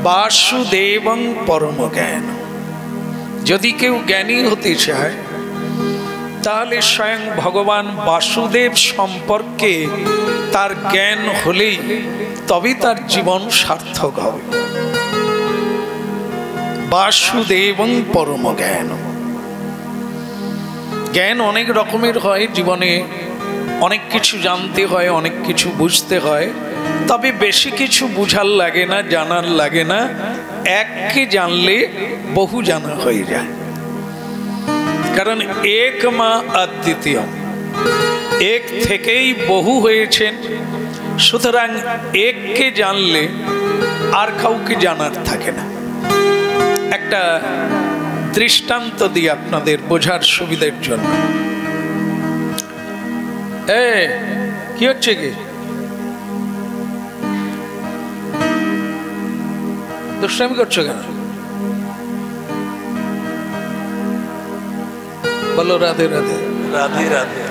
বাসুদেবং পরম জ্ঞান। যদি কেউ জ্ঞানী হতে চায় তাহলে স্বয়ং ভগবান বাসুদেব সম্পর্কে তার জ্ঞান হলেই তবে তার জীবন সার্থক হবে। বাসুদেবং পরম জ্ঞান। জ্ঞান অনেক রকমের হয়, জীবনে অনেক কিছু জানতে হয়, অনেক কিছু বুঝতে হয়, তবে বেশি কিছু বুঝার লাগে না, জানার লাগে না। এককে জানলে বহু জানা হয়ে যায়, কারণ এক মা অদ্বিতীয়, এক থেকেই বহু হয়েছেন। সুতরাং এককে জানলে আর কাউকে জানার থাকে না। একটা দৃষ্টান্ত দিই আপনাদের বোঝার সুবিধার জন্য। কি হচ্ছে কি? দুষ্টামি করছো কেন? বলো রাধে রাধে। রাধে রাধে।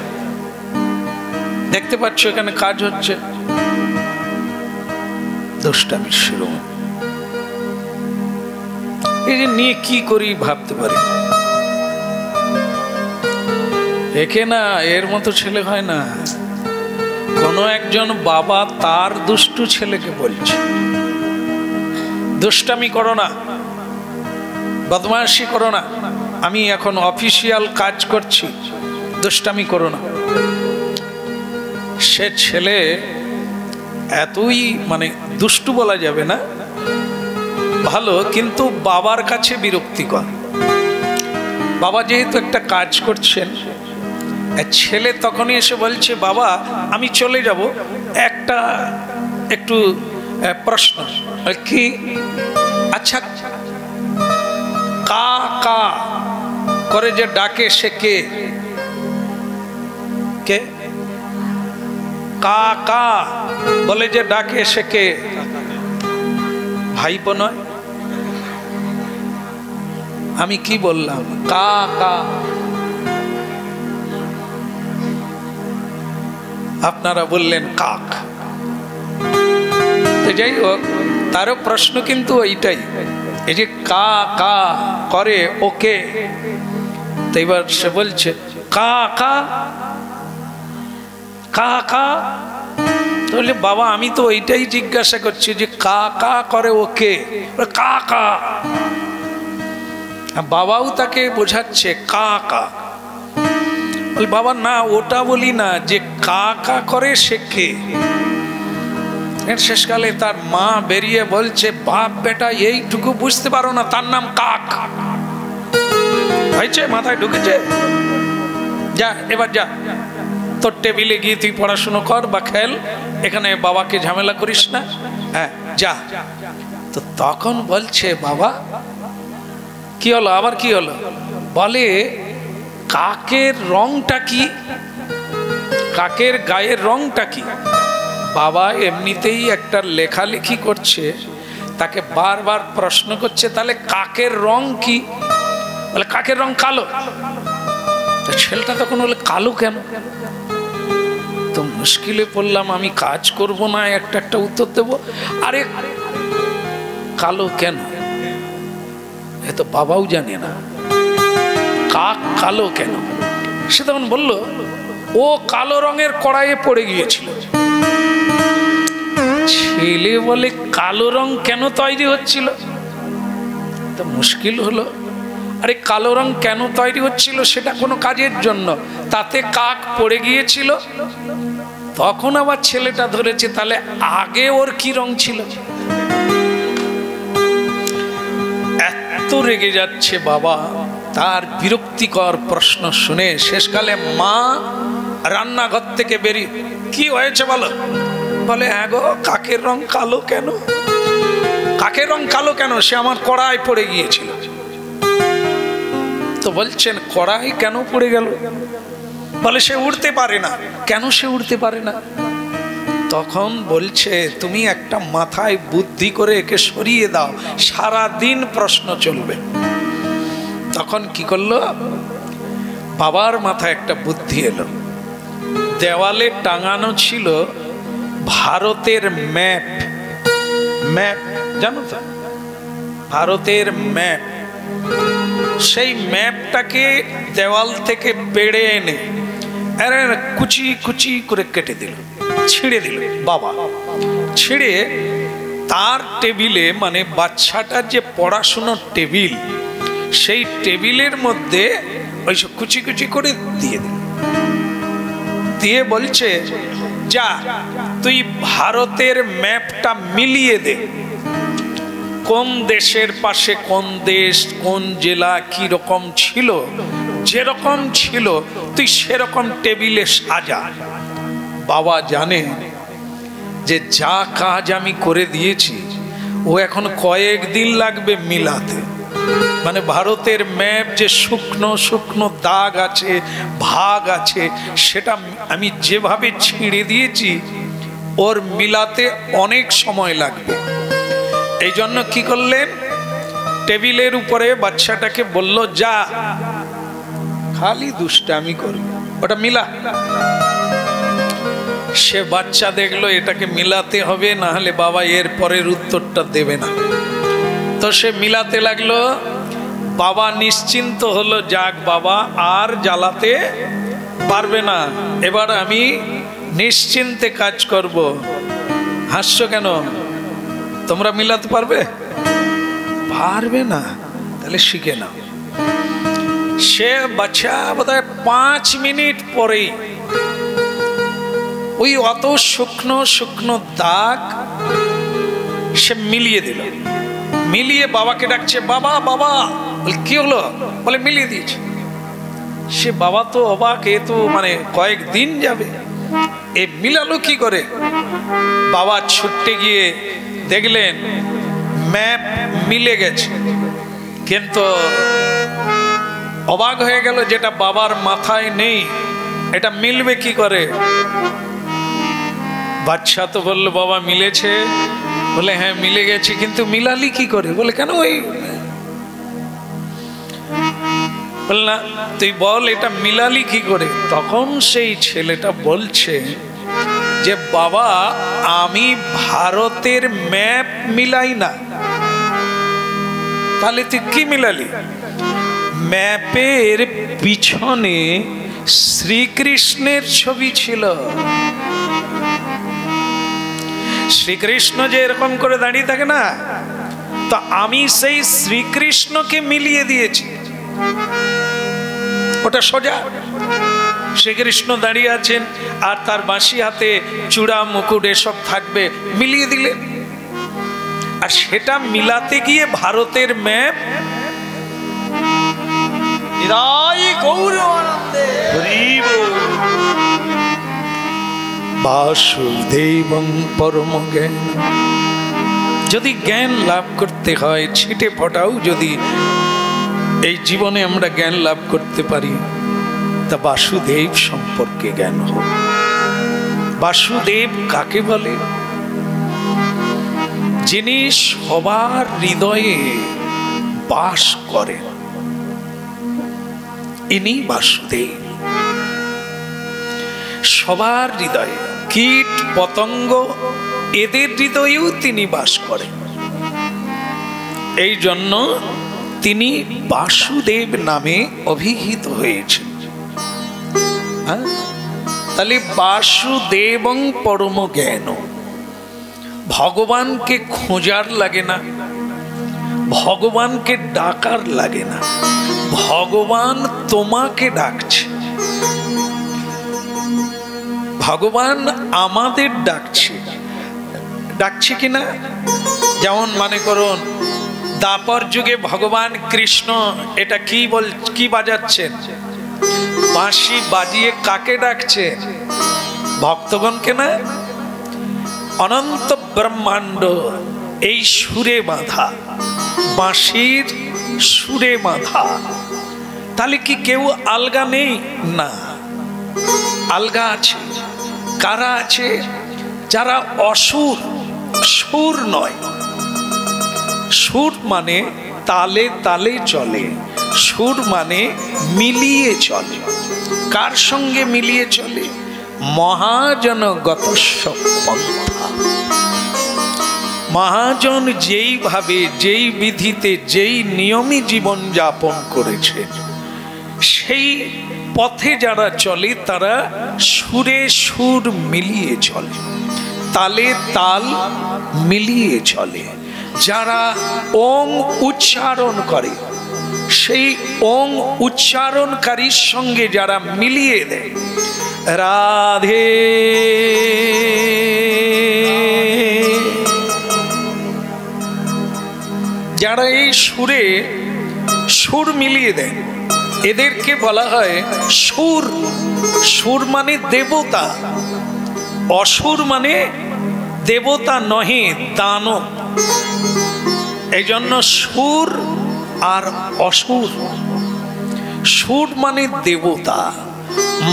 দেখতে পাচ্ছ এখানে কাজ হচ্ছে, দুষ্টামি শুরু। এই যে নিয়ে কি করি ভাবতে পারি, একে না এর মতো ছেলে হয় না। কোনো একজন বাবা তার দুষ্টু ছেলেকে বলছে, দুষ্টামি করো না, বদমাশি করো না, আমি এখন অফিসিয়াল কাজ করছি, দুষ্টামি করো না। সে ছেলে এতই মানে দুষ্টু বলা যাবে না, ভালো, কিন্তু বাবার কাছে বিরক্তিকর। বাবা যেহেতু একটা কাজ করছেন, ছেলে তখনই এসে বলছে, বাবা আমি চলে যাব, একটা একটু প্রশ্ন। কি? আচ্ছা, কা কা করে যে ডাকে সে কে? কে? কা কা বলে যে ডাকে সে কে? ভাইপো নয়? আমি কি বললাম? কা কা। আপনারা বললেন কাক। যাই হোক, তারও প্রশ্ন কিন্তু ওইটাই, এই যে কা কা করে ওকে। তো এবার সে বলছে কা কা কা কা। তাহলে বাবা আমি তো ওইটাই জিজ্ঞাসা করছি যে কা কা করে ওকে, কা কা। বাবাও তাকে বোঝাচ্ছে কা কা। বাবা না, ওটা বলি না, যে কা কা করে সে কে। শেষকালে তার মা বেরিয়ে বলছে, বাপ বেটা এইটুকু বুঝতে পারো না, তার নাম কাক। হয়েছে, মাথায় ঢুকেছে? যা এবার যা, তোর টেবিলে গিয়ে তুই পড়াশুনো কর বা খেল, এখানে বাবাকে ঝামেলা করিস না। হ্যাঁ যা। তো তখন বলছে, বাবা কি হলো? আবার কি হলো? বলে কাকের রংটা কি? কাকের গায়ের রংটা কি? বাবা এমনিতেই একটা লেখালেখি করছে, তাকে বারবার প্রশ্ন করছে, তাহলে কাকের রং কি? বলে কাকের রং কালো। ছেলেটা তখন বলে কালো কেন? তো মুশকিলে পড়লাম, আমি কাজ করব না, একটা উত্তর দেব। আরে কালো কেন? এ তো বাবাও জানে না কাক কালো কেন। সে তখন বলল, ও কালো রঙের কড়াইয়ে পড়ে গিয়েছিল। ছেলে বলে কালো রং কেন তৈরি হচ্ছিল? তো মুশকিল হলো, আরে কালো রং কেন তৈরি হচ্ছিল? সেটা কোনো কাজের জন্য, তাতে কাক পড়ে গিয়েছিল। তখন আবার ছেলেটা ধরেছে, তাহলে আগে ওর কি রং ছিল? এত রেগে যাচ্ছে বাবা তার বিরক্তিকর প্রশ্ন শুনে। শেষকালে মা রান্নাঘর থেকে বেরিয়ে, কি হয়েছে বলো? বলে হ্যাঁ গো, কাকের রং কালো কেন? কাকের রং কালো কেন? সে আমার কড়াই পড়ে গিয়েছিল। তো বলছেন কড়াই কেন পড়ে গেল? বলে সে উঠতে পারে না। কেন সে উঠতে পারে না? তখন বলছে, তুমি একটা মাথায় বুদ্ধি করে একে সরিয়ে দাও, সারা দিন প্রশ্ন চলবে। তখন কি করলো? বাবার মাথায় একটা বুদ্ধি এলো। দেওয়ালে টাঙানো ছিল ভারতের ম্যাপ। ম্যাপ জানো তো? ভারতের ম্যাপ, সেই ম্যাপটাকে দেওয়াল থেকে পেড়ে এনে কুচি কুচি করে কেটে দিল, ছিঁড়ে দিল বাবা। ছিঁড়ে তার টেবিলে, মানে বাচ্চাটার যে পড়াশোনার টেবিল, সেই টেবিলের মধ্যে ওইসব কুচি কুচি করে দিয়ে দিল। দিয়ে বলছে, যা তুই ভারতের ম্যাপটা মিলিয়ে দে, কোন দেশের পাশে কোন দেশ, কোন জেলা কি রকম ছিল, যেরকম ছিল তুই সেরকম টেবিলে সাজা। বাবা জানে যে যা কাজ আমি করে দিয়েছি ও এখন কয়েকদিন লাগবে মিলাতে। মানে ভারতের ম্যাপ যে শুকনো শুকনো দাগ আছে, ভাগ আছে, সেটা আমি যেভাবে ছিঁড়ে দিয়েছি ওর মিলাতে অনেক সময় লাগবে। এই জন্য কি করলেন, টেবিলের উপরে বাচ্চাটাকে বলল, যা খালি দুষ্টামি করবে, ওটা মিলা। সে বাচ্চা দেখলো এটাকে মিলাতে হবে, না হলে বাবা এর পরের উত্তরটা দেবে না। তো সে মিলাতে লাগলো। বাবা নিশ্চিন্ত হলো, যাক বাবা আর জ্বালাতে পারবে না, এবার আমি নিশ্চিন্তে কাজ করব। হাসছো কেন? তোমরা মিলাতে পারবে? পারবে না? তাহলে শিখে নাও। সে বাচ্চা বোধহয় 5 মিনিট পরেই ওই অত শুকনো শুকনো দাগ সে মিলিয়ে দিল। মিলিয়ে বাবাকে ডাকছে, বাবা বাবা। কি হলো? বলে মিলিয়ে দিয়েছে। সে বাবা তো অবাক, এ তো মানে কয়েকদিন যাবে, এ মিলালো কি করে? বাবা ছুটতে গিয়ে দেখলেন ম্যাপ মিলে গেছে, কিন্তু অবাক হয়ে গেল, যেটা বাবার মাথায় নেই এটা মিলবে কি করে? বাচ্চা তো বললো, বাবা মিলেছে। বলে হ্যাঁ মিলে গেছে, কিন্তু মিলালি কি করে? বলে কেন? ওই বল না, তুই বল এটা মিলালি কি করে? তখন সেই ছেলেটা বলছে যে বাবা আমি ভারতের ম্যাপ মিলাই না। তাহলে তুই কি মিলালি? ম্যাপের পিছনে শ্রীকৃষ্ণের ছবি ছিল। শ্রীকৃষ্ণ যে এরকম করে দাঁড়িয়ে থাকে না, তো আমি সেই শ্রীকৃষ্ণকে মিলিয়ে দিয়েছি। ওটা সোজা শ্রীকৃষ্ণ দাঁড়িয়ে আছেন আর তার বাঁশি হাতে চূড়া মুকুট এসব থাকবে, মিলিয়ে দিলে। আর সেটা মিলাতে গিয়ে ভারতের ম্যাপ বাসুদেবং পরম জ্ঞান। যদি জ্ঞান লাভ করতে হয়, ছিটে ফোটাও যদি এই জীবনে আমরা জ্ঞান লাভ করতে পারি, তা বাসুদেব সম্পর্কে জ্ঞান হোক। বাসুদেব কাকে বলে? যিনি সবার হৃদয়ে বাস করেন, ইনি বাসুদেব। সবার হৃদয়ে, কীট পতঙ্গ এদের হৃদয়েও তিনি বাস করেন। এই জন্য তিনি বাসুদেব নামে অভিহিত হয়েছেন। তাহলে বাসুদেবং পরম জ্ঞান। ভগবানকে খোঁজার লাগে না, ভগবানকে ডাকার লাগে না, ভগবান তোমাকে ডাকছে। ভগবান আমাদের ডাকছে, ডাকছে কিনা? যেমন মনে করুন দ্বাপর যুগে ভগবান কৃষ্ণ এটা কি বাজাচ্ছেন? বাঁশি বাজিয়ে কাকে ডাকছে? ভক্তগণকে না? অনন্ত ব্রহ্মাণ্ড এই সুরে বাঁধা, বাঁশির সুরে বাঁধা। তাহলে কি কেউ আলগা নেই? না, আলগা আছে। কারা আছে? যারা অসুর, সুর নয়। সুর মানে তালে তালে চলে, সুর মানে মিলিয়ে চলে। কার সঙ্গে মিলিয়ে চলে? মহাজনগত পন্থা। মহাজন যেইভাবে যেই বিধিতে যেই নিয়মে জীবন যাপন করেছেন, সেই পথে যারা চলে তারা সুরে সুর মিলিয়ে চলে, তালে তাল মিলিয়ে চলে। যারা ওং উচ্চারণ করে, সেই ওং উচ্চারণকারীর সঙ্গে যারা মিলিয়ে দেয় রাধে যারা এই সুরে সুর মিলিয়ে দেয় এদেরকে বলা হয় সুর। সুর মানে দেবতা, অসুর মানে দেবতা নহে, দানব। এই জন্য সুর আর অসুর। সুর মানে দেবতা।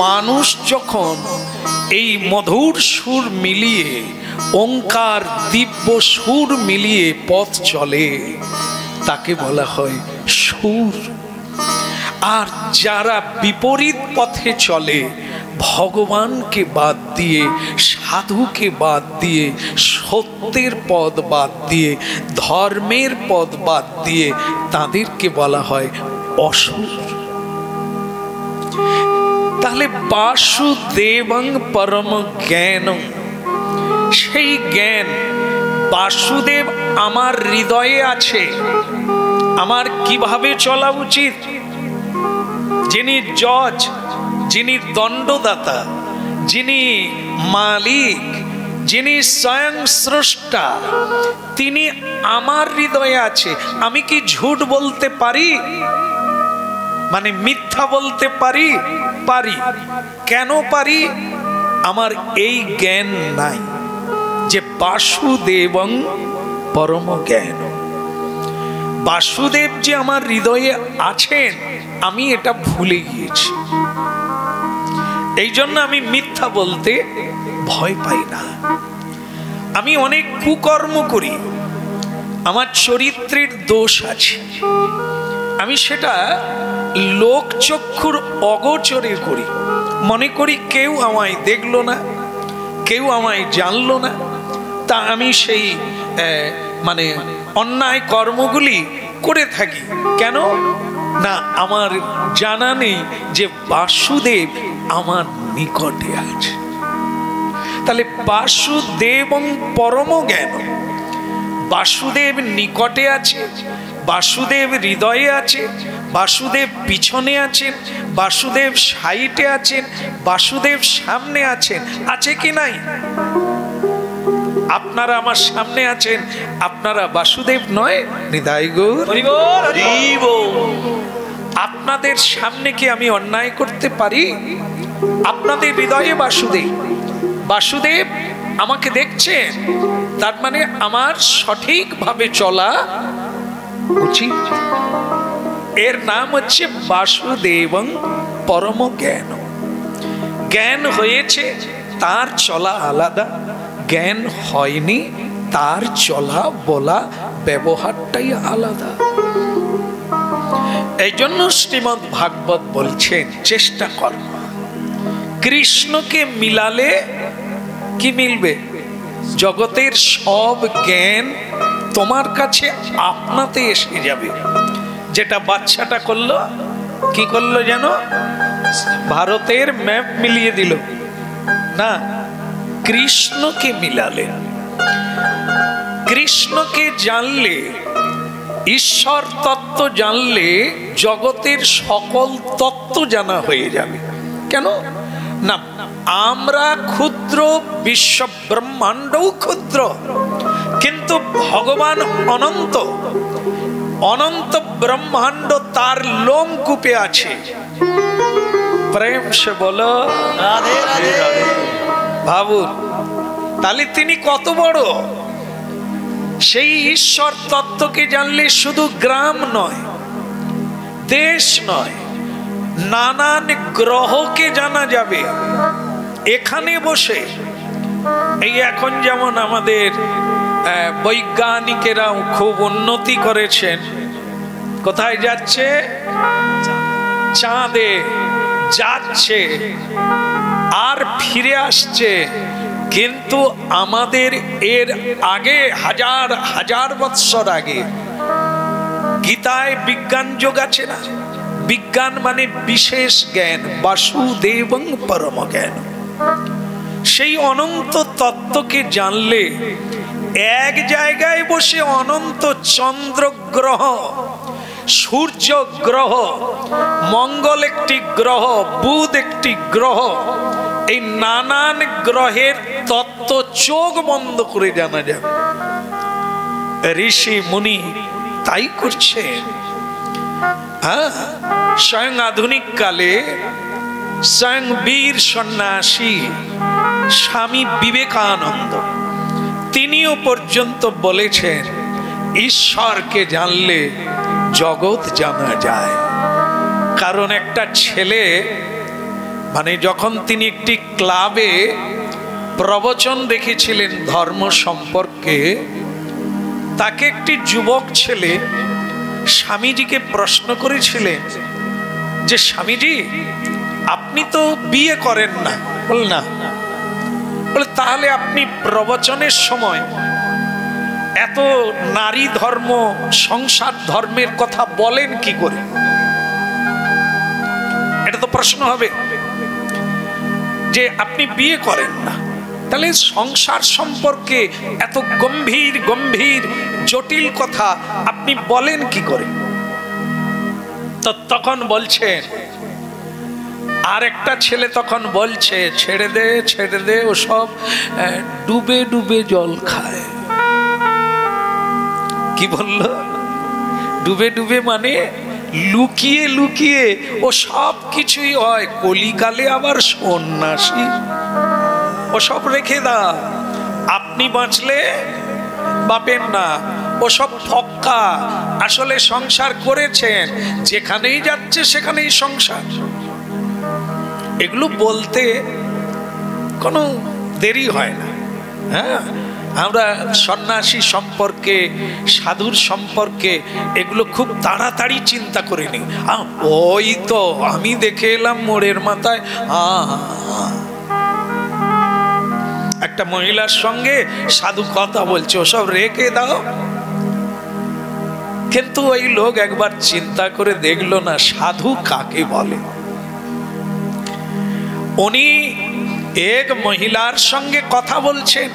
মানুষ যখন এই মধুর সুর মিলিয়ে, ওঙ্কার দিব্য সুর মিলিয়ে পথ চলে, তাকে বলা হয় সুর। আর যারা বিপরীত পথে চলে, ভগবানকে বাদ দিয়ে, সাধুকে বাদ দিয়ে, সত্যের পথ বাদ দিয়ে, ধর্মের পথ বাদ দিয়ে, তাদেরকে বলা হয় অসুর। তাহলে বাসুদেবং পরম জ্ঞানং, সেই জ্ঞান বাসুদেব আমার হৃদয়ে আছে। আমার কিভাবে চলা উচিত, যিনি জজ, যিনি দণ্ডদাতা, যিনি মালিক, যিনি স্বয়ং স্রষ্টা, তিনি আমার হৃদয়ে আছে। আমি কি ঝুট বলতে পারি? মানে মিথ্যা বলতে পারি? পারি। কেন পারি? আমার এই জ্ঞান নাই যে বাসুদেবং পরম জ্ঞান, বাসুদেব যে আমার হৃদয়ে আছেন, আমি এটা ভুলে গিয়েছি। এই জন্য আমি মিথ্যা বলতে ভয় পাই না। আমি অনেক কুকর্ম করি, আমার চরিত্রের দোষ আছে, আমি সেটা লোকচক্ষুর অগোচরে করি। মনে করি কেউ আমায় দেখলো না, কেউ আমায় জানলো না, তা আমি সেই মানে অন্যায় কর্মগুলি করে থাকি। কেন না আমার জানা নেই যে বাসুদেব আমার নিকটে আছে। তাহলে বাসুদেব পরম জ্ঞান, বাসুদেব নিকটে আছে, বাসুদেব হৃদয়ে আছে, বাসুদেব পিছনে আছেন, বাসুদেব সাইডে আছেন, বাসুদেব সামনে আছেন। আছে কি নাই? আপনারা আমার সামনে আছেন, আপনারা বাসুদেব নয়? নিতাই গৌর হরিব। আপনাদের সামনে কি আমি অন্যায় করতে পারি? আপনাদের হৃদয়ে বাসুদেব, বাসুদেব আমাকে দেখছেন, তার মানে আমার সঠিকভাবে চলা উচিত। এর নাম হচ্ছে বাসুদেবং পরম জ্ঞান। জ্ঞান হয়েছে, তার চলা আলাদা। জ্ঞান হয়নি, তার চলা বলা ব্যবহারটাই আলাদা। এই জন্য শ্রীমদ্ ভাগবত বলছেন চেষ্টা কর, কৃষ্ণকে মিলালে কি মিলবে? জগতের সব জ্ঞান তোমার কাছে আপনাতে এসে যাবে। যেটা বাচ্চাটা করলো, কি করলো যেন? ভারতের ম্যাপ মিলিয়ে দিল না, কৃষ্ণকে মিলালে। কৃষ্ণকে জানলে, ঈশ্বর তত্ত্ব জানলে জগতের সকল তত্ত্ব জানা হয়ে যাবে। কেন না? আমরা ক্ষুদ্র, বিশ্ব ব্রহ্মাণ্ডও ক্ষুদ্র, কিন্তু ভগবান অনন্ত। অনন্ত ব্রহ্মাণ্ড তার লোমকূপে আছে। প্রেম সে বলো রাধে রাধে। ভাবুন তাহলে তিনি কত বড়। সেই ঈশ্বর তত্ত্বকে জানলে শুধু গ্রাম নয়, দেশ নয়, নানান গ্রহকে জানা যাবে এখানে বসে। এই এখন যেমন আমাদের বৈজ্ঞানিকেরাও খুব উন্নতি করেছেন। কোথায় যাচ্ছে? চাঁদে যাচ্ছে আর ফিরে আসছে, কিন্তু আমাদের এর আগে হাজার হাজার বৎসর আগে গীতায় বিজ্ঞান যোগ আছে না? বিজ্ঞান মানে বিশেষ জ্ঞান, বাসুদেবং পরম জ্ঞান। সেই অনন্ত তত্ত্বকে জানলে এক জায়গায় বসে অনন্ত চন্দ্র গ্রহ, সূর্য গ্রহ, মঙ্গল একটি গ্রহ, বুধ একটি গ্রহ, এই নানান গ্রহের তত্ত্ব চোখ বন্ধ করে জানা যাবে। ঋষি মুনি তাই করছে। হ্যাঁ, স্বয়ং আধুনিক কালে স্বয়ং বীর সন্ন্যাসী স্বামী বিবেকানন্দ তিনিও পর্যন্ত বলেছেন, ঈশ্বরকে জানলে জগৎ জানা যায়। কারণ একটা ছেলে, মানে যখন তিনি একটি ক্লাবে প্রবচন রেখেছিলেন ধর্ম সম্পর্কে, তাকে একটি যুবক ছেলে স্বামীজিকে প্রশ্ন করেছিলেন যে, স্বামীজি আপনি তো বিয়ে করেন না। বল না। বলে তাহলে আপনি প্রবচনের সময় এত নারী ধর্ম, সংসার ধর্মের কথা বলেন কি করে? এটা তো প্রশ্ন হবে যে আপনি বিয়ে করেন না, তাহলে সংসার সম্পর্কে এত গম্ভীর গম্ভীর জটিল কথা আপনি বলেন কি করে? তো তখন বলছেন, আর একটা ছেলে তখন বলছে, ছেড়ে দে ছেড়ে দে, ও সব ডুবে ডুবে জল খায়। কি বলল? ডুবে ডুবে মানে লুকিয়ে লুকিয়ে ও সব কিছুই হয়। কলিকালে আবার সন্ন্যাসী, ও সব রেখে দাও, আপনি বাঁচলে বাপের না, ও সব ফক্কা। আসলে সংসার করেছেন, যেখানেই যাচ্ছে সেখানেই সংসার। এগুলো বলতে কোনো দেরি হয় না। হ্যাঁ, আমরা সন্ন্যাসী সম্পর্কে, সাধুর সম্পর্কে এগুলো খুব তাড়াতাড়ি চিন্তা করে নিই। ওই তো আমি দেখে এলাম মোড়ের মাথায় একটা মহিলার সঙ্গে সাধু কথা বলছে, ওসব রেখে দাও। কিন্তু ওই লোক একবার চিন্তা করে দেখলো না সাধু কাকে বলে। উনি এক মহিলার সঙ্গে কথা বলছেন,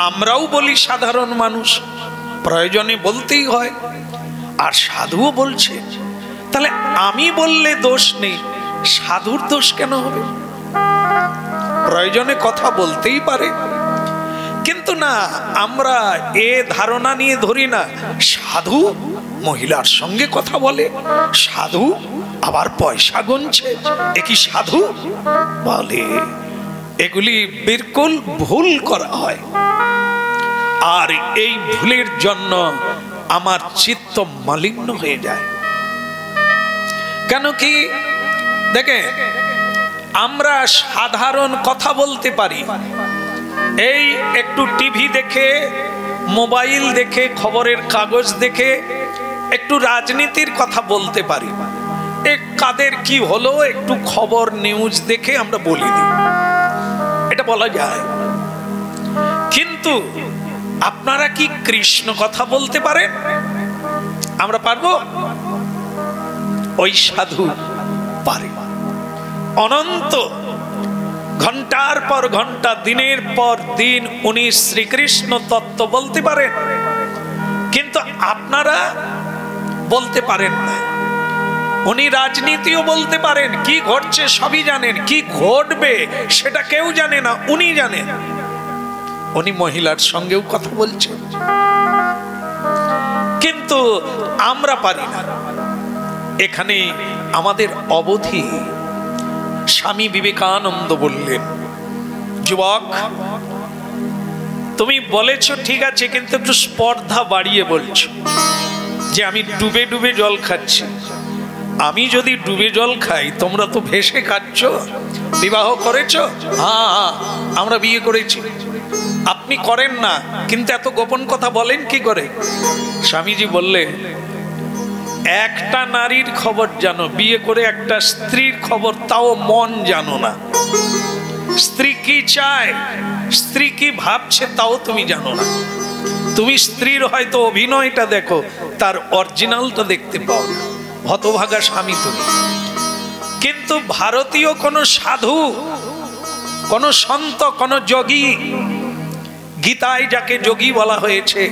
আমরাও বলি সাধারণ মানুষ, প্রয়োজনে বলতেই হয়, আর সাধুও বলছে। তাহলে আমি বললে দোষ নেই, সাধুর দোষ কেন হবে? প্রয়োজনে কথা বলতেই পারে। কিন্তু না, আমরা এ ধারণা নিয়ে ধরি না, সাধু মহিলার সঙ্গে কথা বলে, সাধু আবার পয়সা গুনছে, এ কি সাধু বলে? এগুলি বিলকুল ভুল করা হয়। আর এই ভুলের জন্য আমার চিত্ত মালিন্য হয়ে যায়। কেন কি দেখে, আমরা সাধারণ কথা বলতে পারি, এই একটু টিভি দেখে, মোবাইল দেখে, খবরের কাগজ দেখে একটু রাজনীতির কথা বলতে পারি, কাদের কি হলো একটু খবর নিউজ দেখে আমরা বলি দিই, এটা বলা যায়। কিন্তু আপনারা কি কৃষ্ণ কথা বলতে পারেন? আমরা পারবো? ওই সাধু পারে। অনন্ত ঘন্টার পর ঘন্টা, দিনের পর দিন উনি শ্রীকৃষ্ণ তত্ত্ব বলতে পারেন, কিন্তু আপনারা বলতে পারেন না। উনি রাজনীতিও বলতে পারেন, কি ঘটছে সবই জানেন, কি ঘটবে সেটা কেউ জানে না, উনি জানেন। উনি মহিলার সঙ্গেও কথা বলছেন, কিন্তু আমরা পারি না। এখানে আমাদের অবধি। স্বামী বিবেকানন্দ বললেন, যুবক তুমি বলেছ ঠিক আছে, কিন্তু একটু স্পর্ধা বাড়িয়ে বলছো যে আমি ডুবে ডুবে জল খাচ্ছি। আমি যদি ডুবে জল খাই, তোমরা তো ভেসে খাচ্ছ। বিবাহ করেছ? হ্যাঁ, আমরা বিয়ে করেছি। আপনি করেন না, কিন্তু এত গোপন কথা বলেন কি করে? স্বামীজি বললেন, একটা নারীর খবর জানো, বিয়ে করে একটা স্ত্রীর খবর তাও মন জানো না। স্ত্রী কি চায়, স্ত্রী কি ভাবছে তাও তুমি জানো না। তুমি স্ত্রীর হয়তো অভিনয়টা দেখো, তার অরিজিনালটা দেখতে পাও না। হতভাগা স্বামী তুমি। কিন্তু ভারতীয় কোন সাধু, কোন সন্ত, কোন যোগী, গীতায় যাকে যোগী বলা হয়েছে,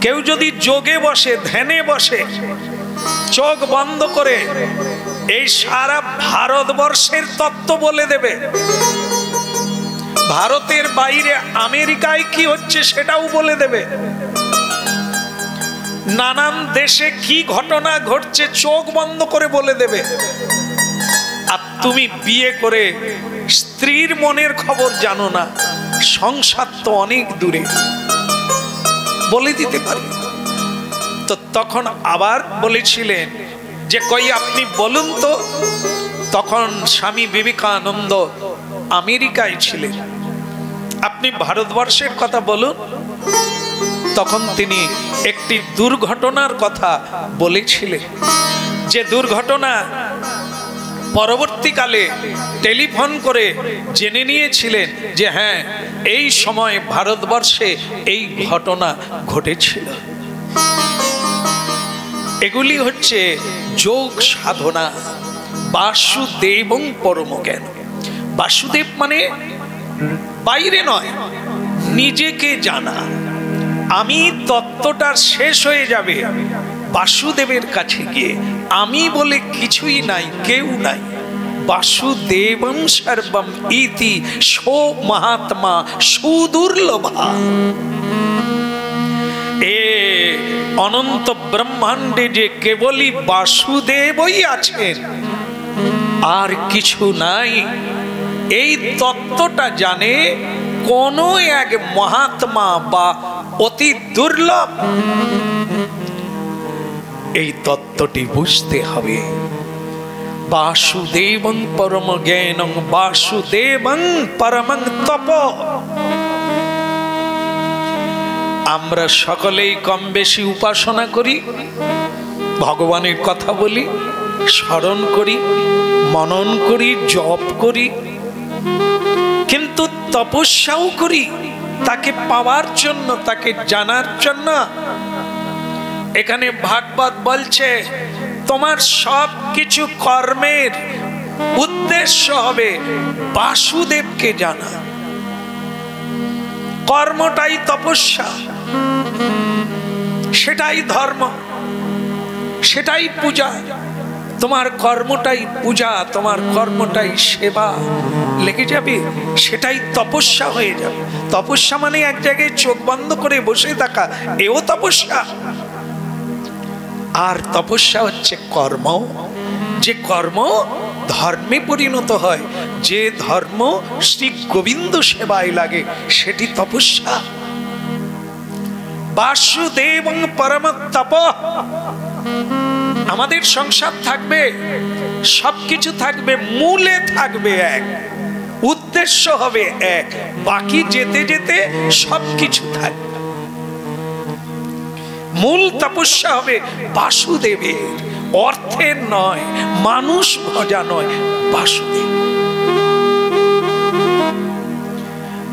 কেউ যদি যোগে বসে, ধ্যানে বসে, চোখ বন্ধ করে এই সারা ভারতবর্ষের তত্ত্ব বলে দেবে। ভারতের বাইরে আমেরিকায় কি হচ্ছে সেটাও বলে দেবে। নানান দেশে কি ঘটনা ঘটছে চোখ বন্ধ করে বলে দেবে। আর তুমি বিয়ে করে স্ত্রীর মনের খবর জানো না, সংসার তো অনেক দূরে, বলে দিতে পারি। তো তখন আবার বলেছিলেন যে কই আপনি বলুন তো। তখন স্বামী বিবেকানন্দ আমেরিকায় ছিলেন, আপনি ভারতবর্ষের কথা বলুন। তখন তিনি একটি দুর্ঘটনার কথা বলেছিলেন, যে দুর্ঘটনা পরবর্তীকালে টেলিফোন করে জেনে নিয়েছিলেন যে হ্যাঁ এই সময় ভারতবর্ষে এই ঘটনা ঘটেছিল। এগুলি হচ্ছে যোগ সাধনা, বাসুদেবং পরম জ্ঞান। বাসুদেব মানে বাইরে নয়, নিজেকে জানা। আমি তত্ত্বটা শেষ হয়ে যাবে বাসুদেবের কাছে গিয়ে। আমি বলে কিছুই নাই, কেউ নাই। বাসুদেবং সর্বম ইতি সো মহাত্মা সুদুর্লভা। এ অনন্ত ব্রহ্মাণ্ডে যে কেবলই বাসুদেবই আছেন, আর কিছু নাই। এই তত্ত্বটা জানে কোন এক মহাত্মা বা অতি দুর্লভ। এই তত্ত্বটি বুঝতে হবে। বাসুদেবং পরম জ্ঞানং বাসুদেবং পরমং তপ। আমরা সকলেই কম বেশি উপাসনা করি, ভগবানের কথা বলি, স্মরণ করি, মনন করি, জপ করি, কিন্তু তপস্যাও করি তাকে পাওয়ার জন্য, তাকে জানার জন্য। এখানে ভাগবত বলছে তোমার সব কিছু কর্মের উদ্দেশ্য হবে বাসুদেবকে জানা। কর্মটাই তপস্যা, সেটাই ধর্ম, সেটাই পূজা। তোমার কর্মটাই পূজা, তোমার কর্মটাই সেবা লেগে যাবে, সেটাই তপস্যা হয়ে যাবে। তপস্যা মানে এক জায়গায় চোখ বন্ধ করে বসে থাকা, এও তপস্যা। আর তপস্যা হচ্ছে কর্ম, যে কর্ম ধর্মে পরিণত হয়, যে ধর্ম শ্রী গোবিন্দ সেবায় লাগে, সেটি তপস্যা। বাসুদেবং পরম তপ। আমাদের সংসার থাকবে, সবকিছু থাকবে, মূলে থাকবে এক, উদ্দেশ্য হবে এক, বাকি যেতে যেতে সবকিছু থাকবে। মূল তপস্যা হবে বাসুদেবের, অর্থের নয়, মানুষ ভজা নয়, বাসুদেব।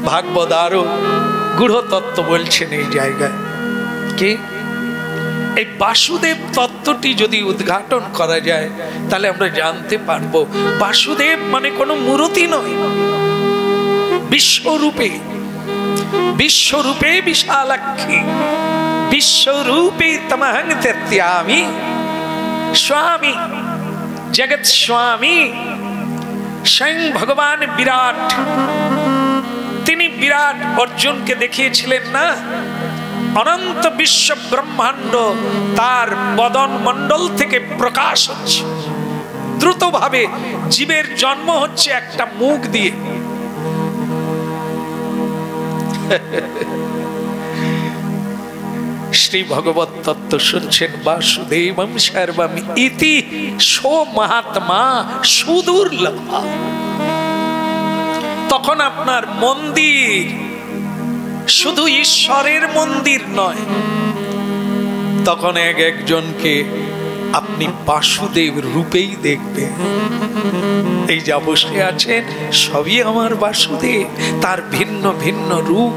ভাগবত আরো গূঢ় তত্ত্ব বলছেন এই জায়গায়। কি এই বাসুদেব তত্ত্বটি যদি উদ্ঘাটন করা যায় তাহলে আমরা জানতে পারবো বাসুদেব মানে কোনো মূর্তি নয়, বিশ্বরূপে, বিশ্বরূপে বিশালাক্ষী, বিশ্বরূপে তমহং তত্যামি স্বামী জগৎ স্বামী স্বয়ং ভগবান বিরাট। তিনি বিরাট অর্জুনকে দেখিয়েছিলেন না, অনন্ত বিশ্ব ব্রহ্মাণ্ড তার বদন মণ্ডল থেকে প্রকাশ হচ্ছে। দ্রুতভাবে জীবের জন্ম হচ্ছে একটা মুখ দিয়ে। শ্রী ভগবত তত্ত্ব শুনছেন, বাসুদেবং সর্বম ইতি সো মহাত্মা সুদুর্লভ। তখন আপনার মন্দির শুধু ঈশ্বরের মন্দির নয়, তখন এক একজনকে আপনি বাসুদেব রূপেই দেখবেন। এই যা বসে আছেন সবই আমার বাসুদেব, তার ভিন্ন ভিন্ন রূপ।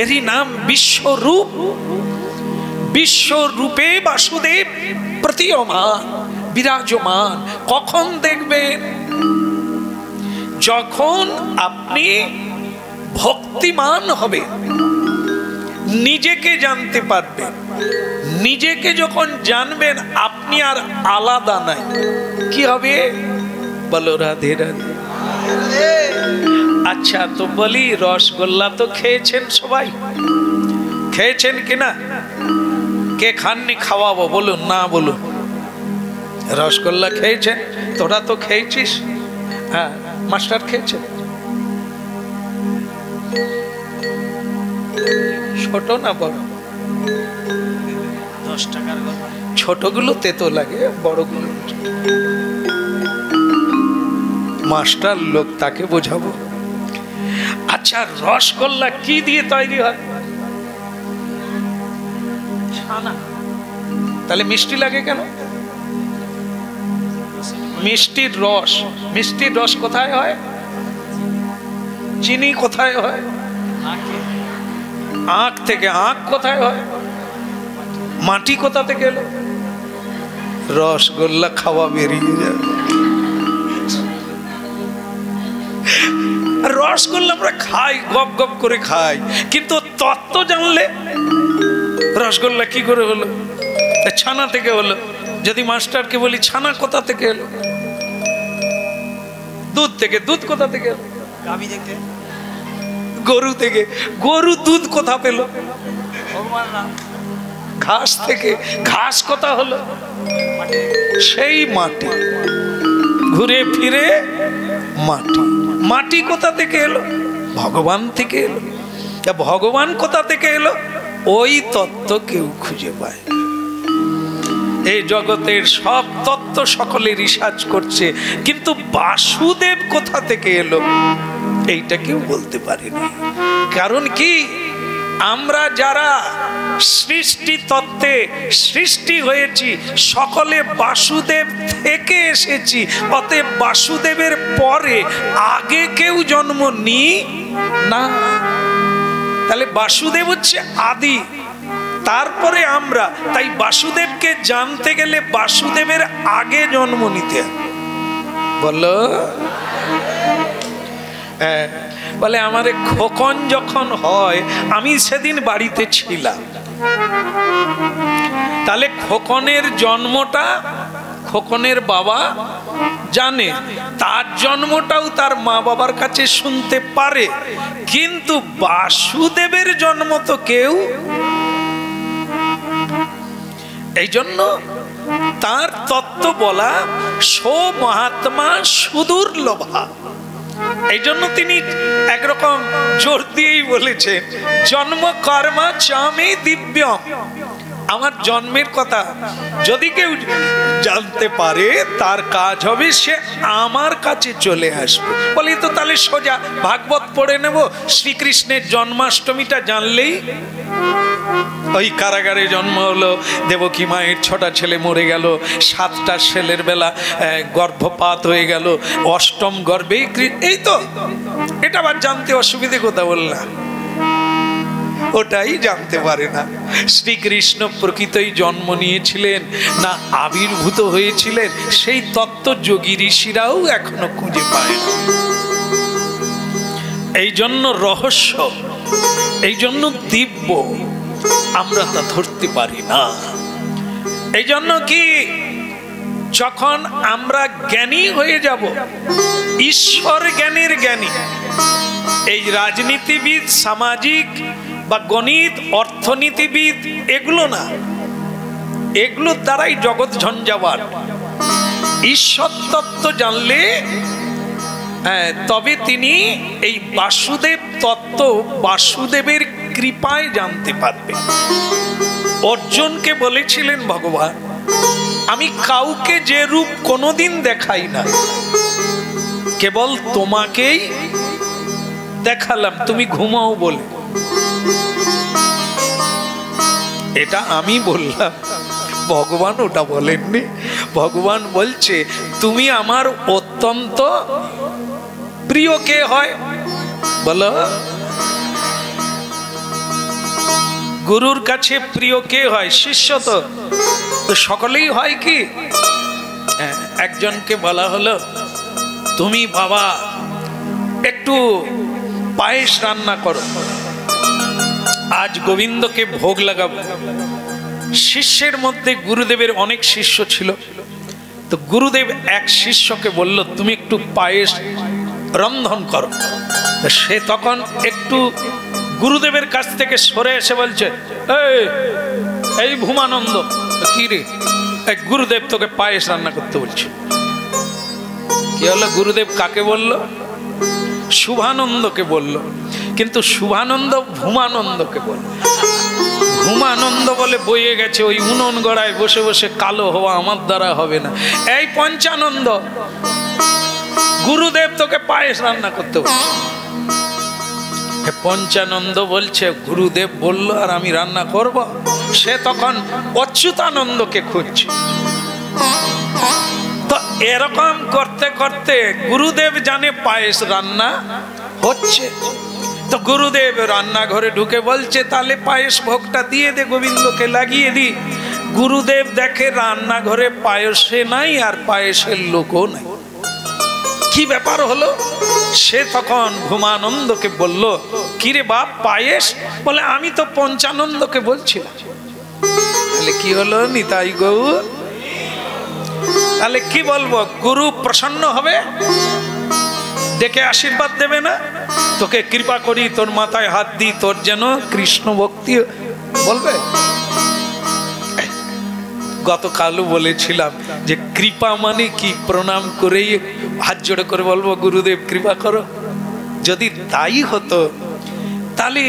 এরই নাম বিশ্বরূপ। বিশ্বরূপে বাসুদেব প্রতীয়মান, বিরাজমান। কখন দেখবেন? যখন আপনি ভক্তিমান হবে, নিজেকে জানতে পারবেন। নিজেকে যখন জানবেন আপনি আর আলাদা নাই, কি হবে? বলো রাধে রাধে। আচ্ছা তো বলি, রসগোল্লা তো খেয়েছেন সবাই, খেয়েছেন কিনা? কে খাননি? খাওয়াবো, বলুন না বলুন। রসগোল্লা খেয়েছেন? তোরা তো খেয়েছিস? হ্যাঁ, মাস্টার খেয়েছেন? ছোট না বড়? 10 টাকার ছোটগুলো তেতো লাগে, বড়গুলো মাস্টার লোক, তাকে বোঝাবো। আচ্ছা, রসগোল্লা কি দিয়ে তৈরি হয়? ছানা। তাহলে মিষ্টি লাগে কেন? মিষ্টির রস। মিষ্টির রস কোথায় হয়? চিনি কোথায় হয়? আখ থেকে। আখ কোথায় হয়? মাটি কোথা থেকে এলো? রসগোল্লা খাওয়া বেরিয়ে যাবে। রসগোল্লা আমরা খাই, গপ গপ করে খাই, কিন্তু তত্ত্ব জানলে রসগোল্লা কি করে হলো? ছানা থেকে হলো। যদি মাস্টারকে বলি ছানা কোথা থেকে এলো? দুধ থেকে। দুধ কোথা থেকে এলো? গাভী থেকে। গরু থেকে। গরু দুধ কোথা পেল? ঘাস থেকে। ঘাস কোথা হলো? সেই মাটি। ঘুরে ফিরে মাটি। মাটি কোথা থেকে এলো? ভগবান থেকে এলো। ভগবান কোথা থেকে এলো? ওই তত্ত্ব কেউ খুঁজে পায়। এই জগতের সব তত্ত্ব সকলে রিসার্চ করছে, কিন্তু বাসুদেব কোথা থেকে এলো এইটা কেউ বলতে পারেনি। কারণ কি? আমরা যারা সৃষ্টি তত্ত্বে সৃষ্টি হয়েছি সকলে বাসুদেব থেকে এসেছি। অতএব বাসুদেবের পরে আগে কেউ জন্ম নিই না। তাহলে বাসুদেব হচ্ছে আদি, তারপরে আমরা। তাই বাসুদেবকে জানতে গেলে বাসুদেবের আগে জন্ম নিতে হবে। বলো। হ্যাঁ, বলে আমারে খোকন যখন হয়, আমি সেদিন বাড়িতে ছিলাম। তাহলে খোকনের জন্মটা খোকনের বাবা জানে, তার জন্মটাও তার মা বাবার কাছে শুনতে পারে, কিন্তু বাসুদেবের জন্ম তো কেউ। এই জন্য তার তত্ত্ব বলা সো মহাত্মা সুদুর্লভা। এই জন্য তিনি একরকম জোর দিয়েই বলেছেন, জন্ম কর্মা চামে দিব্যম। আমার জন্মের কথা যদি কেউ জানতে পারে, তার কাজ হবে সে আমার কাছে চলে আসবে। বলি তো তাহলে সোজা ভাগবত পড়ে নেব, শ্রীকৃষ্ণের জন্মাষ্টমীটা জানলেই। ওই কারাগারে জন্ম হলো, দেবকী মায়ের 6টা ছেলে মরে গেল, 7টা ছেলের বেলা গর্ভপাত হয়ে গেল, 8ম গর্ভেই। এই তো, এটা আবার জানতে অসুবিধে কথা বললাম। ওটাই জানতে পারে না শ্রীকৃষ্ণ প্রকৃতই জন্ম নিয়েছিলেন না আবির্ভূত হয়েছিলেন, সেই তত্ত্ব যোগী ঋষিরাও এখনো খুঁজে পায় না। এই জন্য রহস্য, এই জন্য দিব্য, আমরা তা ধরতে পারি না। এই জন্য কি, যখন আমরা জ্ঞানী হয়ে যাব, ঈশ্বর জ্ঞানের জ্ঞানী, এই রাজনীতিবিদ, সামাজিক বা গণিত, অর্থনীতিবিদ এগুলো না, এগুলোর দ্বারাই জগৎ ঝঞ্ঝাবাট। ঈশ্বর তত্ত্ব জানলে তবে তিনি এই বাসুদেব তত্ত্ব বাসুদেবের কৃপায় জানতে পারবেন। অর্জুনকে বলেছিলেন ভগবান, আমি কাউকে যে রূপ কোনোদিন দেখাই না, কেবল তোমাকেই দেখালাম, তুমি ঘুমাও বলে। এটা আমি বললাম, ভগবান ওটা বলেননি। ভগবান বলছে তুমি আমার অত্যন্ত প্রিয় কে হয় বলো? গুরুর কাছে প্রিয় কে হয়? শিষ্য তো সকলেই হয় কি? একজনকে বলা হলো তুমি বাবা একটু পায়েস রান্না করো, আজ গোবিন্দকে ভোগ লাগাবো। শিষ্যের মধ্যে গুরুদেবের অনেক শিষ্য ছিল, তো গুরুদেব এক শিষ্যকে বলল তুমি একটু পায়েস রন্ধন করো। সে তখন একটু গুরুদেবের কাছ থেকে সরে এসে বলছে এই ভূমানন্দ, কি রে? গুরুদেব তোকে পায়েস রান্না করতে বলছে। কি হলো? গুরুদেব কাকে বলল? শুভানন্দকে বলল, কিন্তু শুভানন্দ ভূমানন্দকে বলল। ভূমানন্দ বলে বইয়ে গেছে ওই উনুন গড়ায় বসে বসে কালো হওয়া আমার দ্বারা হবে না। এই পঞ্চানন্দ, গুরুদেব তোকে পায়েস রান্না করতে বলছে। পঞ্চানন্দ বলছে গুরুদেব বলল আর আমি রান্না করব। সে তখন অচ্যুতানন্দকে খুঁজছে। তো এরকম করতে করতে গুরুদেব জানে পায়েস রান্না হচ্ছে, তো গুরুদেব রান্নাঘরে ঢুকে বলছে তাহলে পায়েস ভোগটা দিয়ে দে, গোবিন্দকে লাগিয়ে দি। গুরুদেব দেখে রান্নাঘরে পায়েসে নাই আর পায়েসের লোকও নাই। কি ব্যাপার হলো? সে তখন ভূমানন্দকে বলল কিরে বাপ পায়েস? বলে আমি তো পঞ্চানন্দকে বলছিলাম। তাহলে কি হলো নিতাই গৌর? তাহলে কি বলবো? গুরু প্রসন্ন হবে, ডেকে আশীর্বাদ দেবে না? তোকে কৃপা করি, তোর মাথায় হাত দি, তোর যেন কৃষ্ণ ভক্তি বলবে। গতকালও বলেছিলাম যে কৃপা মানে কি? প্রণাম করেই হাত জোড়ে করে বলবো গুরুদেব কৃপা করো। যদি তাই হতো তাহলে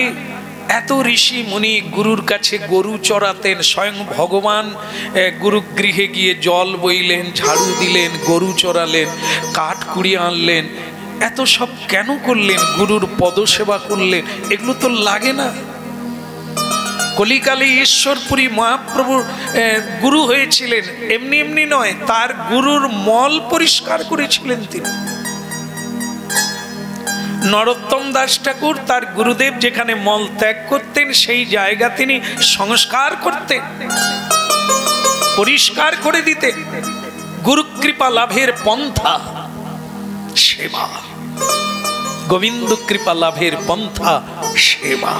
এত ঋষি মুনি গুরুর কাছে গরু চড়াতেন, স্বয়ং ভগবান গুরুগৃহে গিয়ে জল বইলেন, ঝাড়ু দিলেন, গরু চড়ালেন, কাঠ কুড়িয়ে আনলেন, এত সব কেন করলেন? গুরুর পদসেবা করলেন, এগুলো তো লাগে না? কলিকালে ঈশ্বরপুরী মহাপ্রভু গুরু হয়েছিলেন, এমনি এমনি নয়, তার গুরুর মল পরিষ্কার করেছিলেন তিনি। নরোত্তম দাস ঠাকুর তার গুরুদেব যেখানে মল ত্যাগ করতেন সেই জায়গা তিনি সংস্কার করতেন, পরিষ্কার করে দিতেন। গুরু কৃপা লাভের পন্থা সেবা, গোবিন্দ কৃপা লাভের পন্থা সেবা।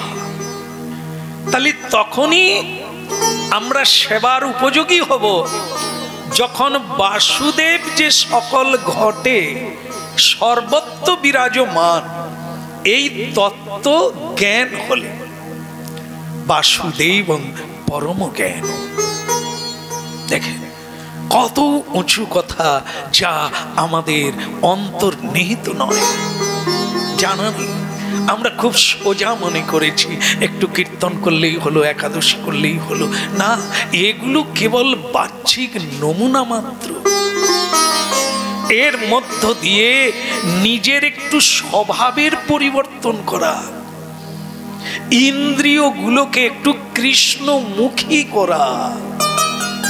তাহলে তখনই আমরা সেবার উপযোগী হব যখন বাসুদেব যে সকল ঘটে সর্বত্র বিরাজমান এই তত্ত্ব জ্ঞান হলে। বাসুদেব পরম জ্ঞান, দেখেন কত উঁচু কথা, যা আমাদের অন্তর্নিহিত নয়, জানা নেই। আমরা খুব সোজা মনে করেছি একটু কীর্তন করলেই হলো, একাদশী করলেই হলো। না, এগুলো কেবল বাহ্যিক নমুনা মাত্র। এর মধ্য দিয়ে নিজের একটু স্বভাবের পরিবর্তন করা, ইন্দ্রিয়গুলোকে একটু কৃষ্ণমুখী করা,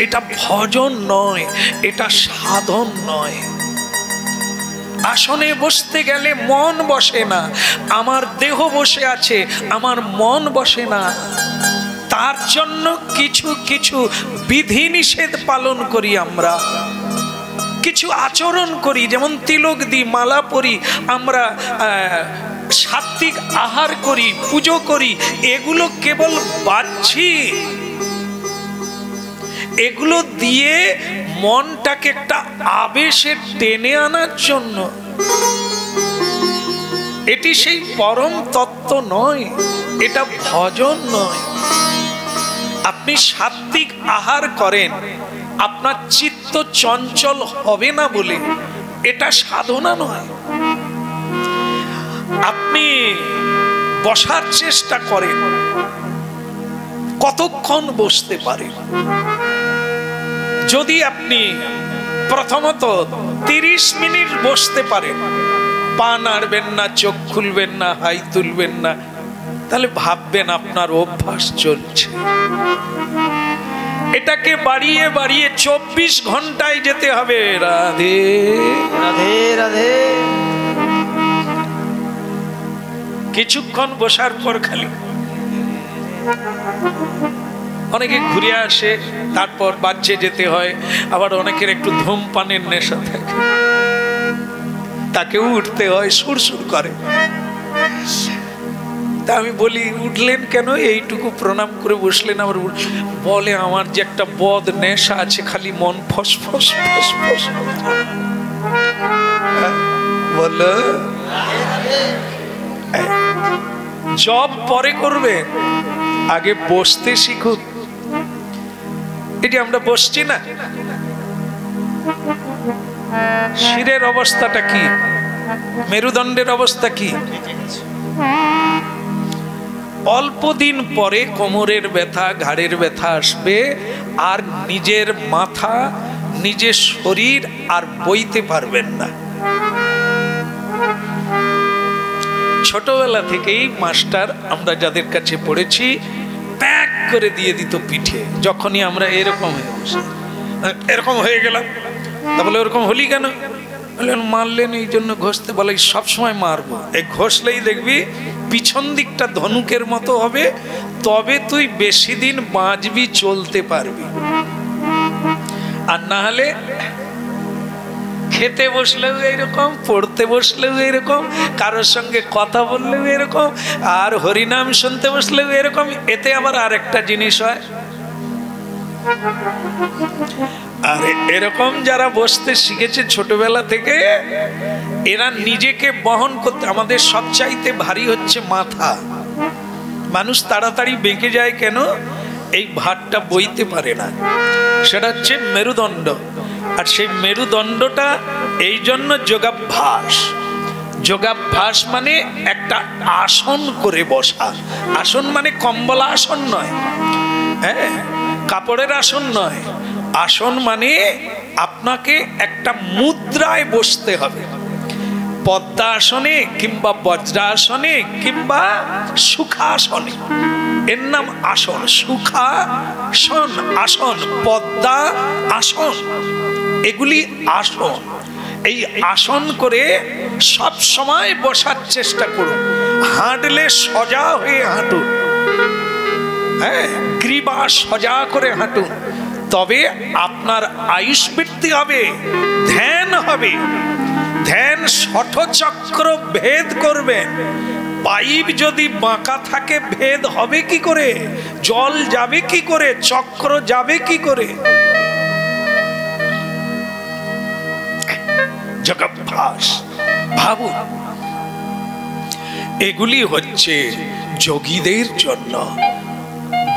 এটা ভজন নয়, এটা সাধন নয়। আসনে বসতে গেলে মন বসে না, আমার দেহ বসে আছে, আমার মন বসে না। তার জন্য কিছু কিছু বিধিনিষেধ পালন করি, আমরা কিছু আচরণ করি, যেমন তিলক দিই, মালা পরি, আমরা সাত্বিক আহার করি, পুজো করি। এগুলো কেবল বাহ্যিক, এগুলো দিয়ে মনটাকে একটা আবেশে টেনে আনার জন্য। এটি সেই পরম তত্ত্ব নয়, এটা ভজন নয়। আপনি সাত্বিক আহার করেন, আপনার চিত্ত চঞ্চল হবে না বলে এটা সাধনা নয়। আপনি বসার চেষ্টা করেন, কতক্ষণ বসতে পারেন? যদি আপনি প্রথমত 30 মিনিট বসতে পারেন, পা নাড়বেন না, চোখ খুলবেন না, হাই তুলবেন না, তাহলে ভাববেন আপনার অভ্যাস চলছে। এটাকে বাড়িয়ে বাড়িয়ে 24 ঘন্টায় যেতে হবে। রাধে রাধে রাধে। কিছুক্ষণ বসার পর খালি অনেকে ঘুরে আসে, তারপর বাচ্চে যেতে হয়। আবার অনেকের একটু ধূমপানের নেশা থাকে, তাকেও উঠতে হয়, সুরসুর করে। তা আমি বলি, উঠলেন কেন? এইটুকু প্রণাম করে বসলেন। আবার বলে, আমার যে একটা বদ নেশা আছে, খালি মন ফসফস ফসফস। বলো জব পরে করবেন, আগে বসতে শিখুন। এটি আমরা বসছি না, শিরের অবস্থাটা কি, মেরুদণ্ডের অবস্থা কি? অল্প দিন পরে কোমরের ব্যথা, ঘাড়ের ব্যথা আসবে, আর নিজের মাথা, নিজের শরীর আর বইতে পারবেন না। ছোটবেলা থেকেই মাস্টার আমরা যাদের কাছে পড়েছি প্যাক করে দিয়ে দিত পিঠে। যখনই আমরা এরকম হয়ে গেলাম, তা বলে ওরকম হলি কেন? বললেন মারলেন এই জন্য ঘষতে। বলে সবসময় মারবো, এই ঘষলেই দেখবি পিছন দিকটা ধনুকের মতো হবে, তবে তুই বেশি দিন বাঁচবি, চলতে পারবি। আর না হলে খেতে বসলেও এইরকম, পড়তে বসলেও এইরকম, কারোর সঙ্গে কথা বললেও এরকম, আর হরিনাম শুনতে বসলেও এরকম। এতে আবার আরেকটা জিনিস হয়, আর এরকম যারা বসতে শিখেছে ছোটবেলা থেকে, এরা নিজেকে বহন করতে, আমাদের সবচাইতে ভারী হচ্ছে মাথা। মানুষ তাড়াতাড়ি বেঁকে যায় কেন? এই ভারটা বইতে পারে না, সেটা হচ্ছে মেরুদণ্ড। আর সেই মেরুদণ্ডটা এই জন্য যোগাভ্যাস। যোগাভ্যাস মানে একটা আসন করে বসা। আসন মানে কম্বল আসন নয়, হ্যাঁ, কাপড়ের আসন নয়। আসন মানে আপনাকে একটা মুদ্রায় বসতে হবে। পদ্মাসনে কিংবা বজ্রাসনে কিংবা সুখাসনে, এর নাম আসন। সুখাসন, আসন, পদ্মা আসন, এগুলি আসন। এই আসন করে সব সময় বসার চেষ্টা করুন। হাঁটলে সোজা হয়ে হাঁটুন, হ্যাঁ, গ্রীবা সোজা করে হাঁটুন, তবে আপনার আয়ুষ বৃদ্ধি হবে, ধ্যান হবে। ধ্যান ষটচক্র ভেদ করবেন। পাইপ যদি বাঁকা থাকে ভেদ হবে কি করে? জল যাবে কি করে? চক্র যাবে কি করে? যোগাভ্যাস, ভাবুন, এগুলি হচ্ছে যোগীদের জন্য।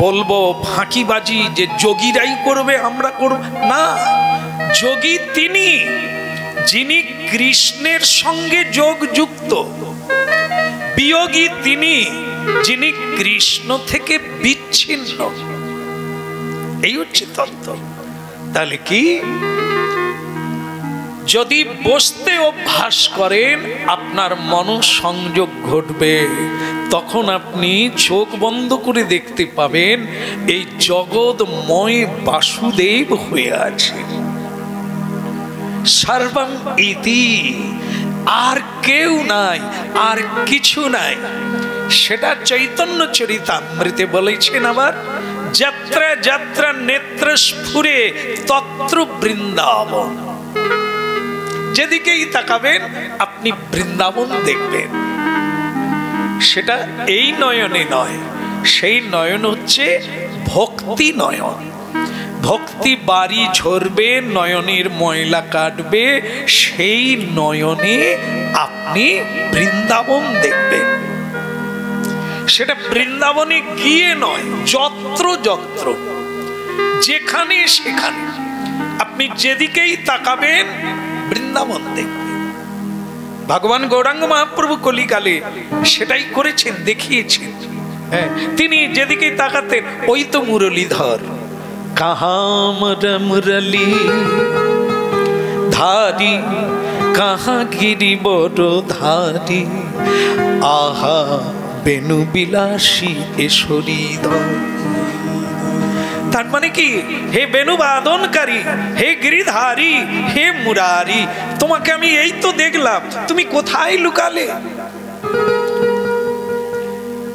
বলবো ফাঁকিবাজি যে যোগীরাই করবে, আমরা করব না। যোগী তিনি যিনি কৃষ্ণের সঙ্গে যোগ যুক্ত, বিয়োগী তিনি যিনি কৃষ্ণ থেকে বিচ্ছিন্ন। এই হচ্ছে তত্ত্ব। তাহলে কি, যদি বসতে অভ্যাস করেন আপনার মনোসংযোগ ঘটবে, তখন আপনি চোখ বন্ধ করে দেখতে পাবেন এই জগৎময় বাসুদেব হয়ে আছে। সর্বং ইতি, আর কেউ নাই, আর কিছু নাই। সেটা চৈতন্য চরিতামৃতে বলেছেন। আবার যাত্রা যাত্রা নেত্র স্ফুরে তত্র বৃন্দাবন। যেদিকেই তাকাবেন আপনি বৃন্দাবন দেখবেন। সেটা এই নয়নে নয়, সেই নয়ন হচ্ছে ভক্তি নয়ন। ভক্তি বাড়ি ঝরবে, নয়নের ময়লা কাটবে, সেই নয়নে আপনি বৃন্দাবন দেখবেন। সেটা বৃন্দাবনে গিয়ে নয়, যত্র যত্র, যেখানে সেখানে আপনি যেদিকেই তাকাবেন বৃন্দাবন দেখবেন। ভগবান গৌরাঙ্গ মহাপ্রভু কলিকালে সেটাই করেছেন, দেখিয়েছেন। হ্যাঁ, তিনি যেদিকেই তাকাতেন ওই তো মুরলীধর। কাহা মুরলী ধারি, কাহা গিরি বড় ধারি, আহা বেনু বিলাসী এশ্বরীধর। তার মানে কি, হে বেণুবাদনকারী, হে গিরিধারী, হে মুরারি, তোমাকে আমি এই তো দেখলাম, তুমি কোথায় লুকালে?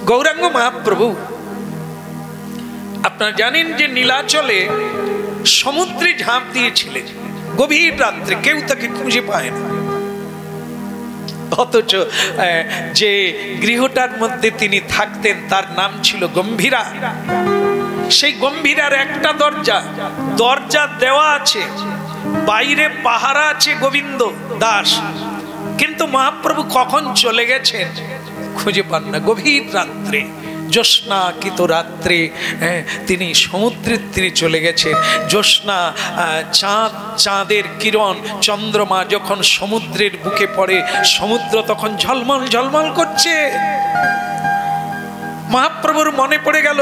গৌরাঙ্গ মহাপ্রভু আপনারা জানেন যে নীলাচলে সমুদ্রে ঝাঁপ দিয়েছিলেন গভীর রাত্রে, কেউ তাকে খুঁজে পায় না। অথচ যে গৃহটার মধ্যে তিনি থাকতেন তার নাম ছিল গম্ভীরা। সেই গম্ভীরার একটা দরজা দেওয়া আছে, বাইরে পাহারা আছে গোবিন্দ দাস, কিন্তু মহাপ্রভু কখন চলে গেছেন খুঁজে পান না। গভীর রাত্রে, জ্যোৎস্নাকিত রাত্রে তিনি সমুদ্রের তীরে চলে গেছেন। জ্যোৎস্না, চাঁদের কিরণ, চন্দ্রমা যখন সমুদ্রের বুকে পড়ে, সমুদ্র তখন ঝলমল ঝলমল করছে। মহাপ্রভুর মনে পড়ে গেল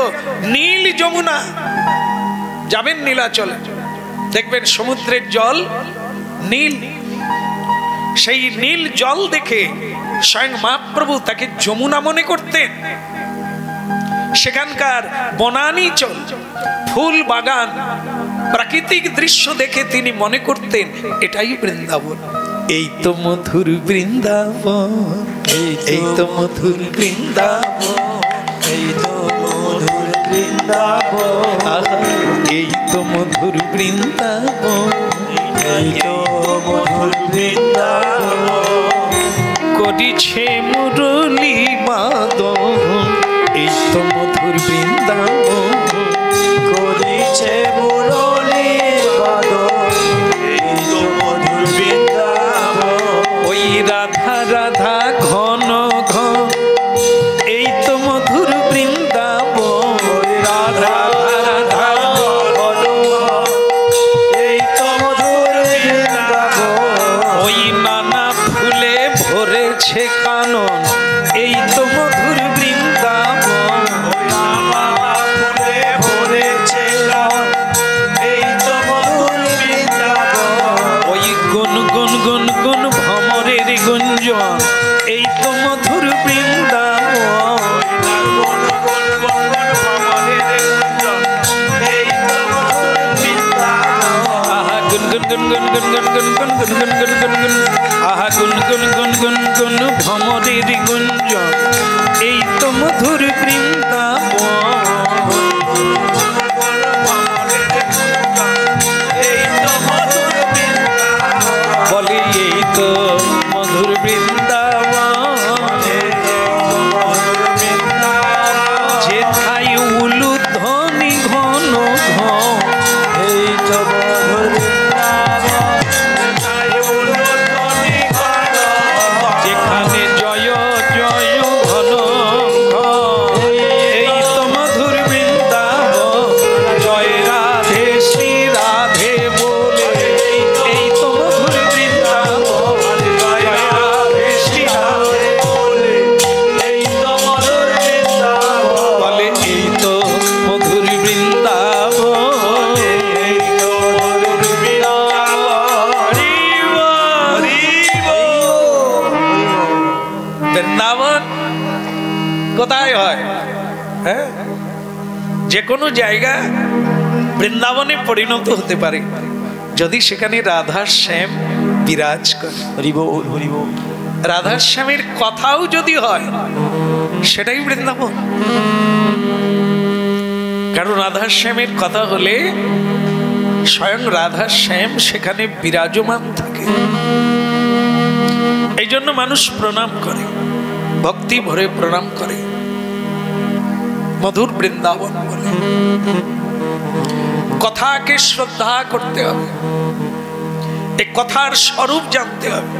নীল যমুনা। যাবেন নীলাচলে, দেখবেন সমুদ্রের জল নীল। সেই নীল জল দেখে স্বয়ং মহাপ্রভু তাকে যমুনা মনে করতেন। সেখানকার বনানীচল, ফুল বাগান, প্রাকৃতিক দৃশ্য দেখে তিনি মনে করতেন এটাই বৃন্দাবন। এই তো মধুর বৃন্দাবন, এই তো মধুর বৃন্দাবন, এই তো মধুর বৃন্দাবন, এই তো মধুর বৃন্দাবন, এই তো মধুর বৃন্দাবন, করিছে মুরলী বাদন, এই তো মধুর বৃন্দাবন, করিছে মুরলী বাদন, এই তো মধুর বৃন্দাবন, ওই রাধা রাধা ঘন ঘন, এই তো মধুর বৃন্দাবন, রাধা রাধা ঘন ঘন, এই তো মধুর বৃন্দাবন, ওই নানা ফুলে ভরেছে কানন, এই তো মধুর বৃন্দাবন, ফুলে ভরেছে কানন, এই তো মধুর বৃন্দাবন, ওই গুন গুন গুন গুন ভ্রমরের গুঞ্জন, এই তো মধুর বৃন্দাবন, গুন গুন গুন গুন ভ্রমরের গুঞ্জন, এই তো মধুর বৃন্দাবন, আহা গুন গুন গুন গুন গুন গুন গুন গুন গুন গুন গুন গুন গুন, আহা গুন গুন গুন গুন গুন ভ্রমরের গুঞ্জন, এই তো মধুর বৃন্দাবন। এই তো মধুর বৃন্দাবন, বলে এই তো মধুর বৃন্দাবন, যেথায় উলুধ্বনি ঘন ঘন, এই তো মধুর বৃন্দাবন, যেখানে জয় জয় ঘন ঘন, এই তো মধুর বৃন্দাবন, জয় রাধে শ্রী রাধে বলে, এই তো মধুর বৃন্দাবন, জয় রাধে শ্রী রাধে বলে, এই তো মধুর বৃন্দাবন, বলে, এই তো মধুর বৃন্দাবন, এই তো মধুর বৃন্দাবন, বৃন্দাবন কোথায় হয়? হ্যাঁ, যে কোনো জায়গা বৃন্দাবনে পরিণত হতে পারে যদি সেখানে রাধা শ্যাম বিরাজ করে। হরিব হরিব, রাধা শ্যামের কথাও যদি হয় সেটাই বৃন্দাবন। কারণ রাধা শ্যামের কথা হলে স্বয়ং রাধা শ্যাম সেখানে বিরাজমান থাকে। এই জন্য মানুষ প্রণাম করে, ভক্তি ভরে প্রণাম করে, মধুর বৃন্দাবন বলে। কথাকে শ্রদ্ধা করতে হবে, এই কথার স্বরূপ জানতে হবে।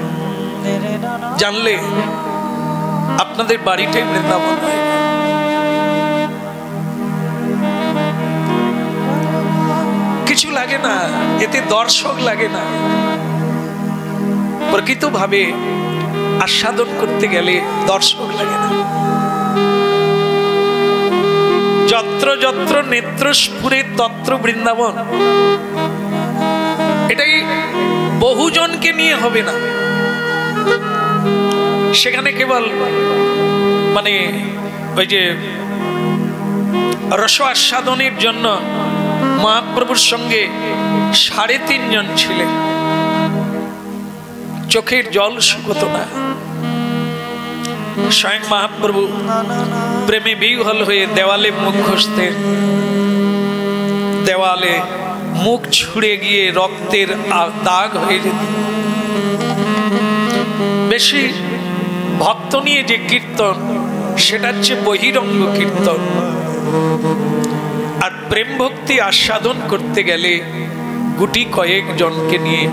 জানলে আপনাদের বাড়িটাই বৃন্দাবন হয়। কিছু লাগে না, এতে দর্শক লাগে না। প্রকৃতভাবে আস্বাদন করতে গেলে দর্শক লাগে না। যত্র যত্র নেত্র স্ফুরে তত্র বৃন্দাবন, এটাই বহুজনকে নিয়ে হবে না। সেখানে কেবল মানে ওই যে রস আস্বাদনের জন্য মহাপ্রভুর সঙ্গে 3.5 জন ছিলেন। চোখের জল শুকত না। স্বয়ং মহাপ্রভু প্রেমে বিহ্বল হয়ে দেওয়ালে মুখ ঘষতেন। দেওয়ালে মুখ ছুঁড়ে গিয়ে রক্তের দাগ হয়ে যেত। বেশি ভক্ত নিয়ে যে কীর্তন, সেটা হচ্ছে বহিরঙ্গ কীর্তন। আর প্রেম ভক্তি আস্বাদন করতে গেলে গুটি কয়েক জনকে নিয়ে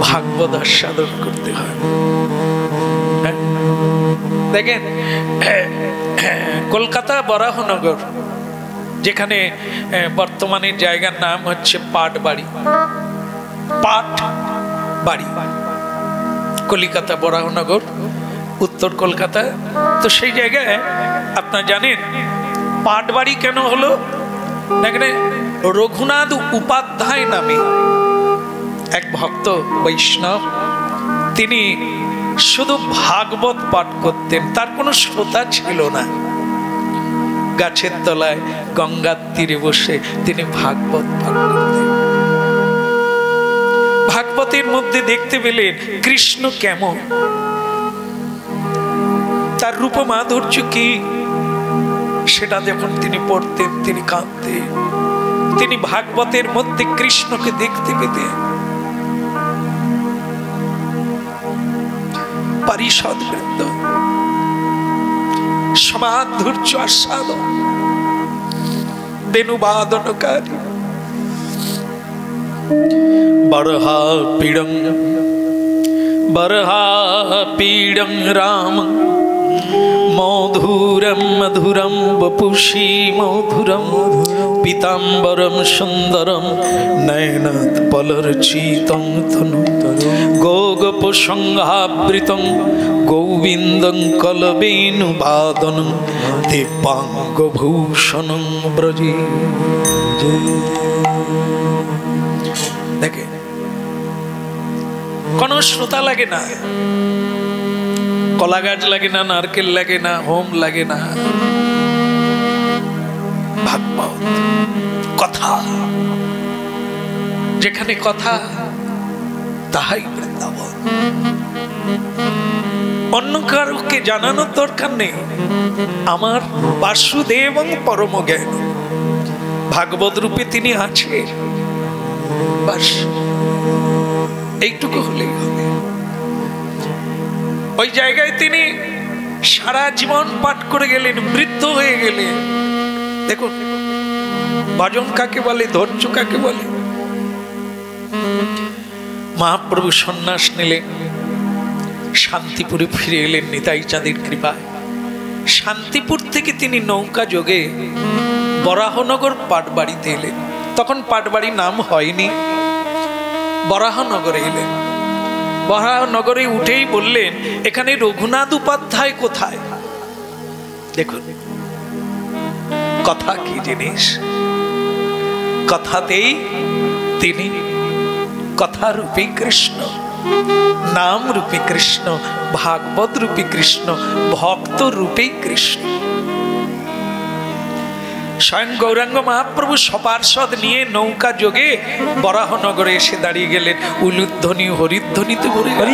ভাগবত আস্বাদন করতে হয়। দেখেন, কলকাতা বরাহনগর, যেখানে বর্তমানে জায়গার নাম হচ্ছে পাটবাড়ি, পাটবাড়ি, কলিকাতা বরাহনগর, উত্তর কলকাতা। তো সেই জায়গায় আপনারা জানেন পাটবাড়ি কেন হলো? এখানে রঘুনাথ উপাধ্যায় নামে এক ভক্ত বৈষ্ণব, তিনি শুধু ভাগবত পাঠ করতেন। তার কোনো শ্রোতা ছিল না। গাছের তলায় গঙ্গার তীরে বসে তিনি ভাগবত পাঠ করতেন। ভাগবতের মধ্যে দেখতে পেলেন কৃষ্ণ কেমন, তার রূপ মাধুর্য কি, সেটা যখন তিনি পড়তেন তিনি কাঁদতেন। তিনি ভাগবতের মধ্যে কৃষ্ণকে দেখতে পেতেন। পারিষদ বৃন্দ সমাধুর্য আস্বাদন, বেণুবাদনকারী বরহা পীড়ং রাম মধুরম মধুরম বপুষি মধুরম পীতাম্বরম সুন্দরম নয়নাথ পলর্চিতং তনু গোগোপ সংহাবৃতং গোবিন্দং কলবেনু বাদনং দিব্যাঙ্গ ভূষণং ব্রজে। দেখে কোনো শ্রোতা লাগে না, কলা গাছ লাগে না, নারকেল লাগে না, হোম লাগে না। ভাগবত কথা, যেখানে কথা তাহাই বৃন্দাবন। অন্য কারোকে জানানোর দরকার নেই, আমার বাসুদেব পরম জ্ঞান ভাগবত রূপে তিনি আছে। বাস এইটুকু হলেই হবে। ওই জায়গায় তিনি সারা জীবন পাঠ করে গেলেন, বৃদ্ধ হয়ে গেলেন। দেখুন ভজন কাকে বলে, ধৈর্য কাকে বলে। মহাপ্রভু সন্ন্যাস নিলেন, শান্তিপুরে ফিরে এলেন নিতাই চাঁদের কৃপায়। শান্তিপুর থেকে তিনি নৌকা যোগে বরাহনগর পাটবাড়িতে এলেন। তখন পাটবাড়ি নাম হয়নি, বরাহনগরে এলেন। বরাহনগরে উঠেই বললেন, এখানে রঘুনাথ উপাধ্যায় কোথায়? দেখুন কথা কি জিনিস। কথাতেই তিনি, কথা রূপী কৃষ্ণ, নাম রূপী কৃষ্ণ, ভাগবত রূপী কৃষ্ণ, ভক্ত রূপী কৃষ্ণ। স্বয়ং গৌরাঙ্গ মহাপ্রভু সপার্ষদ নিয়ে নৌকা যোগে বরাহনগরে এসে দাঁড়িয়ে গেলেন। উলুধ্বনি হরিধ্বনিতে ভরে গেল।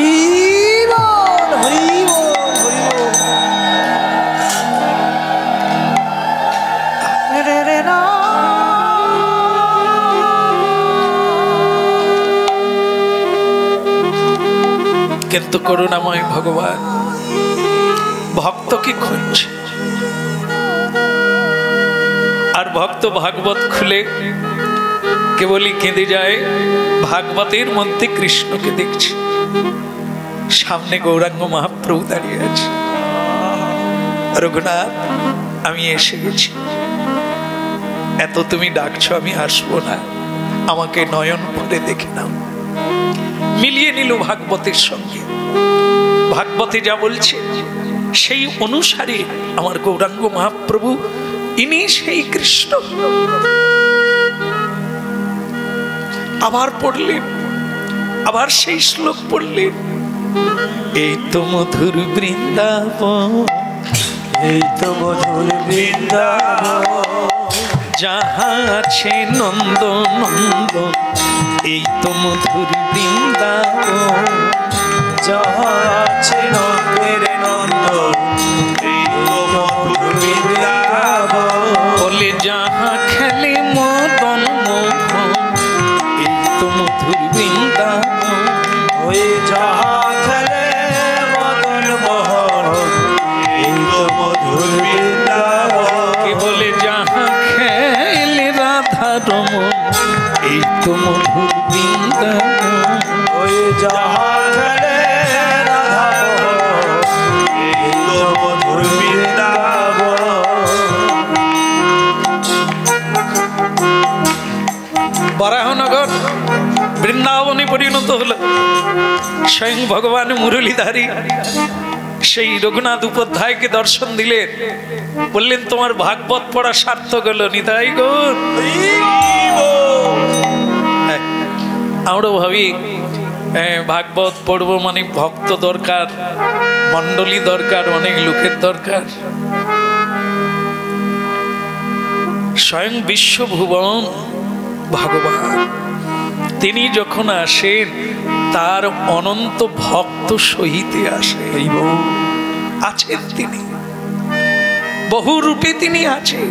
কিন্তু করুণাময় ভগবান ভক্তকে খুঁজছে, আর ভক্ত ভাগবত খুলে কেবলই কেঁদে যায়। ভাগবতের মধ্যে কৃষ্ণকে দেখছে, সামনে গৌরাঙ্গ মহাপ্রভু দাঁড়িয়ে আছে। রঘুনাথ, আমি এসে গেছি, এত তুমি ডাকছো, আমি আসবো না, আমাকে নয়ন ভরে দেখে নাও। মিলিয়ে নিল ভাগবতের সঙ্গে। ভাগবতে যা বলছে সেই অনুসারে আমার গৌরাঙ্গ মহাপ্রভু, ইনি সেই কৃষ্ণ। আবার পড়লেন, আবার সেই শ্লোক পড়লেন, এই তো মধুর বৃন্দাবন, এই তো মধুর বৃন্দাবন, যাহা আছে নন্দ নন্দ এই তো মধুর বৃন্দাবন। যাহা আছে নন্দের নন্দ এই তো মধুর বৃন্দাবন। বলে যাহা খেলে মদন মোহন এই তো মধুর বৃন্দাবন। ওই যাহা খেলে মদন মোহন এই তো মধুর বৃন্দাবন। কে বলে যাহা খেলে রাধা রমন এই তো মধুর বৃন্দাবন। ওই যাহা খেলে রাধা মোহন এই তো মধুর বৃন্দাবন। বরাহনগর বৃন্দাবনে পরিণত হলো। স্বয়ং ভগবান মুরলীধারী সেই রঘুনাথ উপাধ্যায়কে দর্শন দিলেন, বললেন তোমার ভাগবত পড়া সার্থক হলো নিতাই গৌর। হ্যাঁ, আমরাও ভাবি ভাগবত পড়বো মানে ভক্ত দরকার, মণ্ডলী দরকার, অনেক লোকের দরকার। স্বয়ং বিশ্বভুবন ভগবান তিনি যখন আসেন তার অনন্ত ভক্ত সহিতে আসে। আছেন তিনি বহু রূপে, তিনি আছেন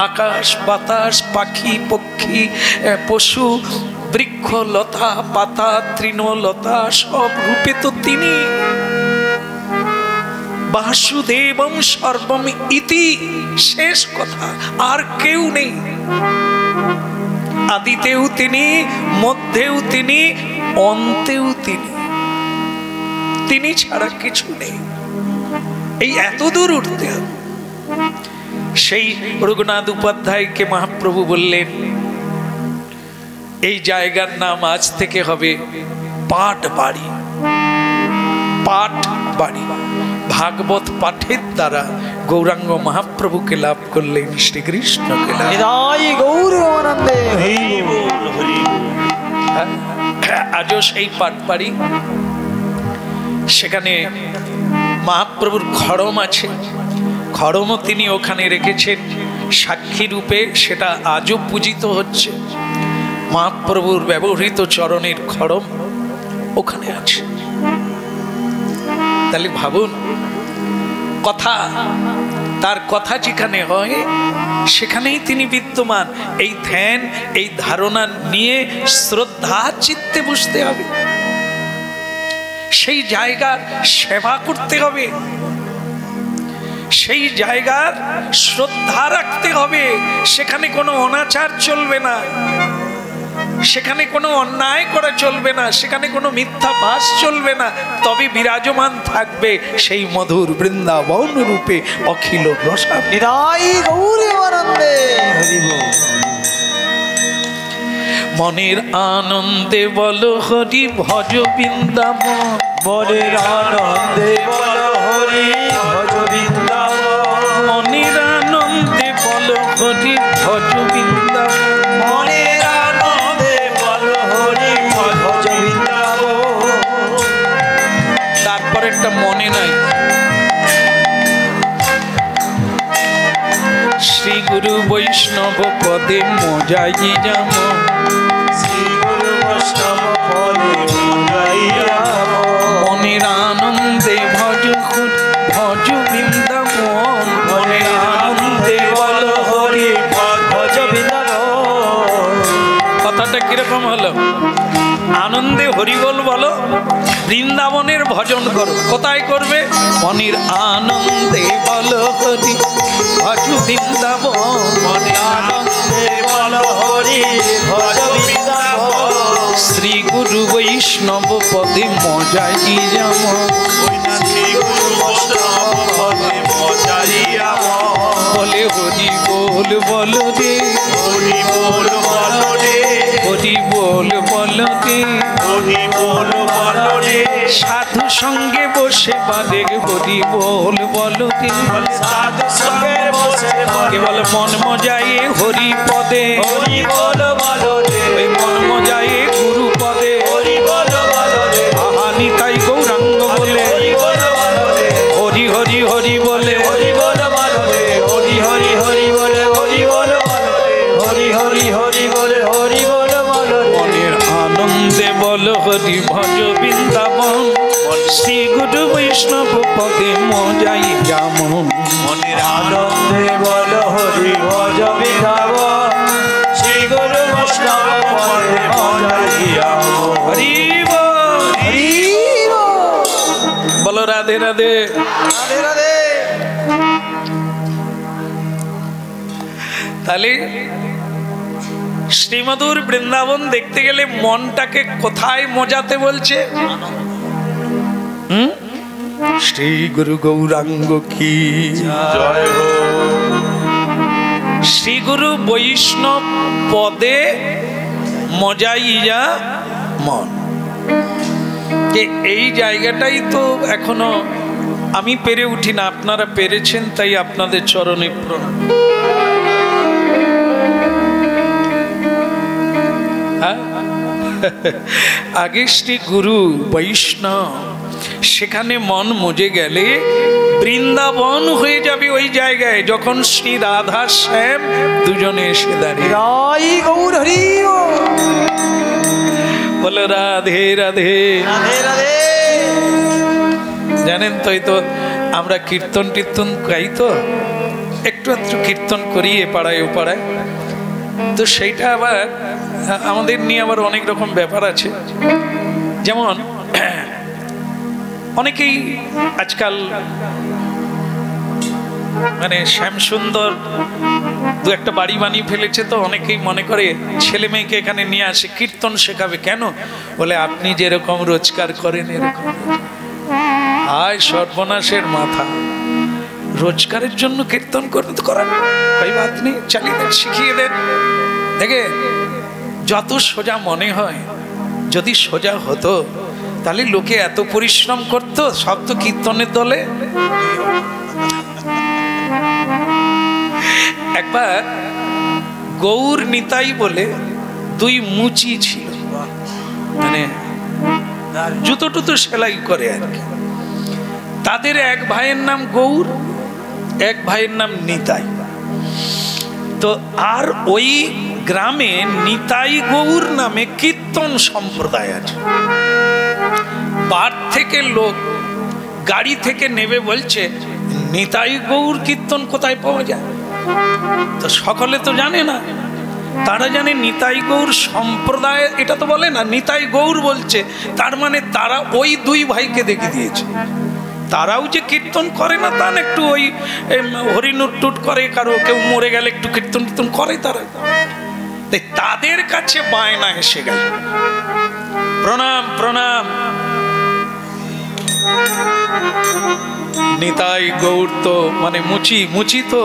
আকাশ বাতাস পাখি পক্ষী পশু বৃক্ষ লতা পাতা তৃণলতা সব রূপে তো তিনি। বাসুদেবম সর্বম ইতি, শেষ কথা, আর কেউ নেই। আদিতেও তিনি, মধ্যেও তিনি, অন্তেও তিনি, তিনি ছাড়া কিছু নেই। এই এত দূর উঠতে হবে। সেই রঘুনাথ উপাধ্যায়কে মহাপ্রভু বললেন এই জায়গার নাম আজ থেকে হবে পাট বাড়ি। পাট বাড়ি ভাগবত পাঠের দ্বারা গৌরাঙ্গ মহাপ্রভুকে লাভ করলেন, শ্রীকৃষ্ণকে লাভ। আজও সেই পাট বাড়ি, সেখানে মহাপ্রভুর খড়ম আছে, খড়মও তিনি ওখানে রেখেছেন সাক্ষী রূপে, সেটা আজও পূজিত হচ্ছে। মহাপ্রভুর ব্যবহৃত চরণের খড়ম ওখানে আছে। তাহলে ভাবুন, কথা, তার কথা যেখানে হয় সেখানেই তিনি বিদ্যমান। এই ধ্যান, এই ধারণা নিয়ে শ্রদ্ধা চিত্তে বুঝতে হবে, সেই জায়গার সেবা করতে হবে, সেই জায়গার শ্রদ্ধা রাখতে হবে। সেখানে কোনো অনাচার চলবে না, সেখানে কোনো অন্যায় করা চলবে না, সেখানে কোনো মিথ্যা ভাস চলবে না। তবে বিরাজমান থাকবে সেই মধুর বৃন্দাবন রূপে অখিল রসা। মনের আনন্দে বলো হরি ভজ বৃন্দাবন। মনের আনন্দে বলো হরি ভজ বৃন্দাবন। মনের আনন্দে বলো হরি ভজ বৃন্দাবন। মনের আনন্দে বলো হরি ভজ বৃন্দাবন। তারপর একটা মনে নাই, শ্রী গুরু বৈষ্ণব পদে মজাই যাম। শ্রী গুরু বৈষ্ণব পদে মজাই যাম। মনের আনন্দে ভজ ভজ বৃন্দাবন। মনের আনন্দে বলো হরি ভজ বৃন্দাবন। কথাটা কিরকম হলো? আনন্দে হরিবোল বলো, বৃন্দাবনের ভজন করো। কোথায় করবে? মনের আনন্দে বলো হরি ভজ বৃন্দাবন। মনের আনন্দে বলো হরি ভজ বৃন্দাবন। শ্রী গুরু বৈষ্ণব পদে মজাই যাম। শ্রী গুরু বৈষ্ণব পদে মজাই যাম। বলে হরি বল বলো রে, হরি বল বলো রে, হরি বল বলো রে, হরি বল বলো রে। সাধু সঙ্গে বসে বাদে হরি বল বলো রে। সাধু সঙ্গে বসে কেবল মন মজায়ে হরি পদে, হরি বল বলো রে, ওই মন মজায়ে গুরু পদে। হরি বল বলো রে, আহানি তাই গৌরাঙ্গ বলে হরি বল বলো রে, হরি হরি হরি বলে। হরি বল বলো রে, হরি হরি হরি বলে হরি বল বলো রে। বৈষ্ণব পদে মজাই যেমন মনের আনন্দে বল হরি ভজ বিধাব শ্রী গুরু বৈষ্ণব পদে মজাইয়া হরি বলো রাধে রাধে। রাধে রাধে। তাহলে শ্রীমধুর বৃন্দাবন দেখতে গেলে মনটাকে কোথায় মজাতে বলছে? শ্রী গুরু গৌরাঙ্গ কি জয় হো। শ্রী গুরু বৈষ্ণব পদে মজাইয়া মন। এই জায়গাটাই তো এখনো আমি পেরে উঠি না, আপনারা পেরেছেন, তাই আপনাদের চরণে প্রণাম। আগে শ্রী গুরু বৈষ্ণব, সেখানে মন মজে গেলে বৃন্দাবন হয়ে যাবে ওই জায়গায়, যখন শ্রী রাধা শ্যাম দুজনে এসে দাঁড়িয়ে। বলো রাধে রাধে। জানেন তো, এই তো আমরা কীর্তন টীর্তন গাই, তো একটু একটু কীর্তন করি এ পাড়ায় ও পাড়ায়, তো সেইটা আবার আমাদের নিয়ে আবার অনেক রকম ব্যাপার আছে। যেমন অনেকেই আজকাল মানে শ্যামসুন্দর দু একটা বাড়ি বানিয়ে ফেলেছে, তো অনেকেই মনে করে ছেলে মেয়েকে এখানে নিয়ে আসে কীর্তন শেখাবে। কেন? বলে আপনি যেরকম রোজগার করেন এরকম। আয় সর্বনাশের মাথা, রোজগারের জন্য কীর্তন করতে করান কই বাত নেই, চালিয়ে দেন, শিখিয়ে দেন। দেখে যত সোজা মনে হয়, যদি সোজা হতো তাহলে লোকে এত পরিশ্রম করতো, সব তো কীর্তনের দলে। একবার গৌর নিতাই বলে দুই মুচি ছিল, মানে জুতো টুতো সেলাই করে আর কি। তাদের এক ভাইয়ের নাম গৌর, এক ভাইয়ের নাম নিতাই। তো আর ওই গ্রামে নিতাই গৌর নামে কীর্তন সম্প্রদায় আছে। বার থেকে লোক গাড়ি থেকে নেবে, বলছে নিতাই গৌর কীর্তন কোথায় পাওয়া যায়। তো সকলে তো জানে না, তারা জানে নিতাই গৌর সম্প্রদায়, এটা তো বলে না, নিতাই গৌর বলছে, তার মানে তারা ওই দুই ভাইকে দেখে দিয়েছে। তারাও যে কীর্তন করে না তা না, একটু ওই হরিনুর টুট করে, কারো কেউ মরে গেলে একটু কীর্তন টীর্তন করে তারা। তাদের কাছে বায়না এসে গেল, প্রণাম প্রণাম। নিতাই গৌর তো মানে মুচি মুচি, তো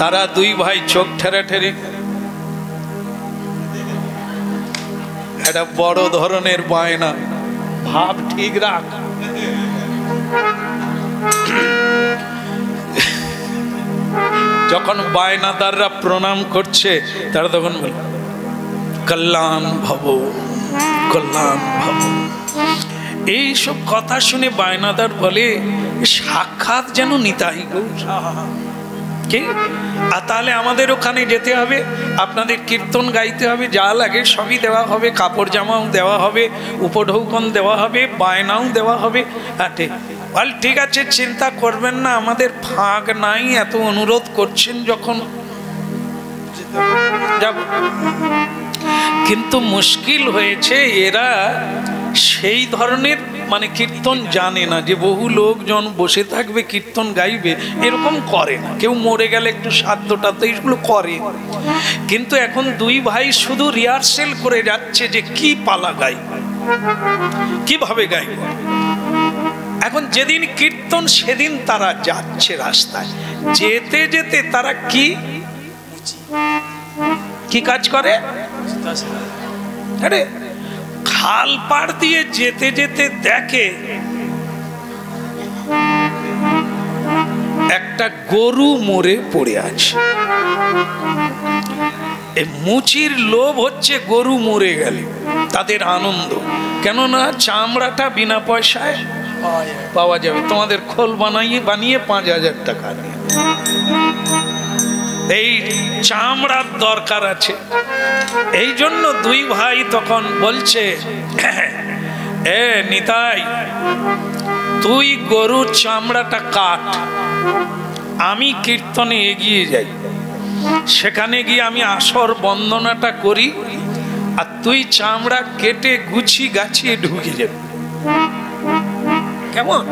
তারা দুই ভাই চোখ ঠেরা ঠেরে, একটা বড় ধরনের বায়না, ভাব ঠিক রাখ। যখন বায়নাদাররা প্রণাম করছে, তারা তখন বলে কল্যাণ ভব কল্যাণ ভব। এইসব কথা শুনে বায়নাদার বলে সাক্ষাৎ যেন নিতাই গৌর। কি? আর তাহলে আমাদের ওখানে যেতে হবে, আপনাদের কীর্তন গাইতে হবে, যা লাগে সবই দেওয়া হবে, কাপড় জামাও দেওয়া হবে, উপঢৌকন দেওয়া হবে, বায়নাও দেওয়া হবে। হ্যাঁ ঠিক, বল ঠিক আছে, চিন্তা করবেন না, আমাদের ফাঁক নাই, এত অনুরোধ করছেন যখন যাব। কিন্তু মুশকিল হয়েছে, এরা সেই ধরনের মানে কীর্তন জানে না, যে বহু লোকজন বসে থাকবে কীর্তন গাইবে, এরকম করে না। কেউ মরে গেলে একটু সাধ্যটা তো এইগুলো করে, কিন্তু এখন দুই ভাই শুধু রিহার্সেল করে যাচ্ছে যে কি পালা গাই, কিভাবে গাইব। এখন যেদিন কীর্তন সেদিন তারা যাচ্ছে রাস্তায়, যেতে যেতে তারা কি কি কাজ করে, আরে খাল পাড় দিয়ে যেতে যেতে দেখে একটা গরু মরে পড়ে আছে। এই মুচির লোভ হচ্ছে গরু মরে গেলে তাদের আনন্দ, কেননা চামড়াটা বিনা পয়সায় পাওয়া যাবে, তোমাদের খোল বানিয়ে 5,000 টাকা নিয়ে, এই চামড়ার দরকার আছে। এই জন্য দুই ভাই তখন বলছে এ নিতাই, তুই গরুর চামড়াটা কাট, আমি কীর্তনে এগিয়ে যাই, সেখানে গিয়ে আমি আসর বন্দনাটা করি, আর তুই চামড়া কেটে গুছি গাছিয়ে ঢুকে যাবি, কেমন?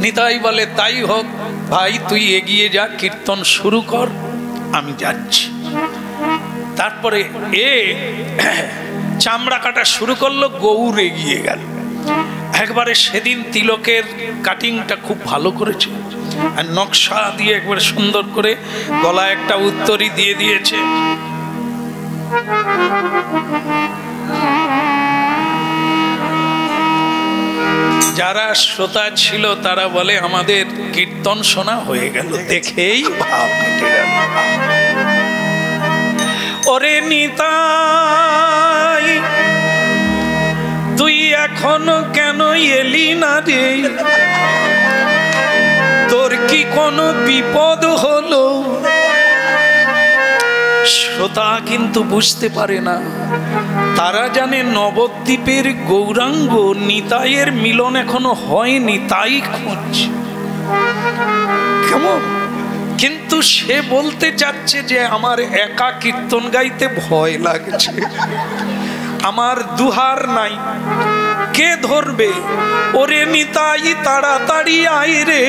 নিতাই বলে তাই হোক ভাই, তুই এগিয়ে যা, কীর্তন শুরু কর, আমি যাচ্ছি। তারপরে এ চামড়া কাটা শুরু করলো, গৌর এগিয়ে গেল। একবারে সেদিন তিলকের কাটিংটা খুব ভালো করেছে, আর নকশা দিয়ে একবারে সুন্দর করে গলায় একটা উত্তরী দিয়ে দিয়েছে। যারা শ্রোতা ছিল তারা বলে আমাদের কীর্তন শোনা হয়ে গেল, দেখেই ভাব কেটে গেল। ওরে নিতাই, তুই এখনো কেন এলি না রে? তোর কি কোনো বিপদ হলো? শ্রোতা কিন্তু বুঝতে পারে না, তারা জানে নবদ্বীপের গৌরাঙ্গ নিতাইয়ের মিলন এখনো হয়নি, তাই খুঁজছে, কেমন? কিন্তু সে বলতে চাচ্ছে যে আমার একা কীর্তন গাইতে ভয় লাগছে, আমার দুহার নাই, কে ধরবে? ওরে নিতাই তাড়াতাড়ি আয় রে,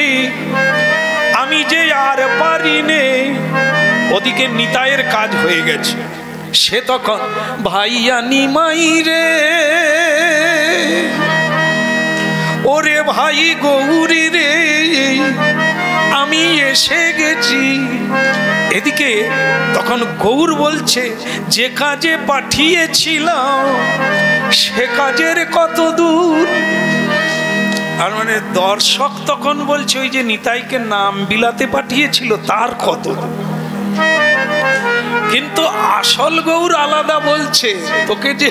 আমি যে আর পারি নে। ওদিকে নিতাইয়ের কাজ হয়ে গেছে, সে তখন ভাইয়া নিমাই রে, ওরে ভাই গৌরী রে, আমি এসে গেছি। এদিকে তখন গৌর বলছে, যে কাজে পাঠিয়েছিলাম সে কাজের কত দূর। আর মানে দর্শক তখন বলছে, ওই যে নিতাইকে নাম বিলাতে পাঠিয়েছিল তার কত দূর। কিন্তু আসল গৌর আলাদা বলছে, তোকে যে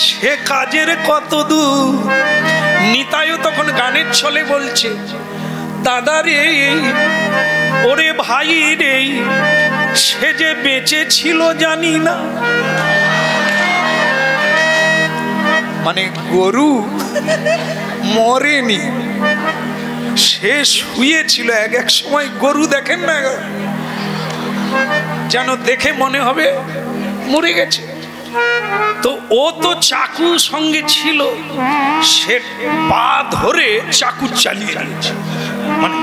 সে কাজের কত দূর। নিতাইও তখন গানের ছলে বলছে, দাদা রে, ওরে ভাই রে, সে যে বেঁচে ছিল জানি না। মানে গরু মরেনি, সে শুয়েছিল। এক সময় গরু দেখেন না, যেন দেখে মনে হবে মরে গেছে। তো ও তো চাকু সঙ্গে ছিল, সে পা ধরে চাকু চালিয়ে দিয়েছে। মানে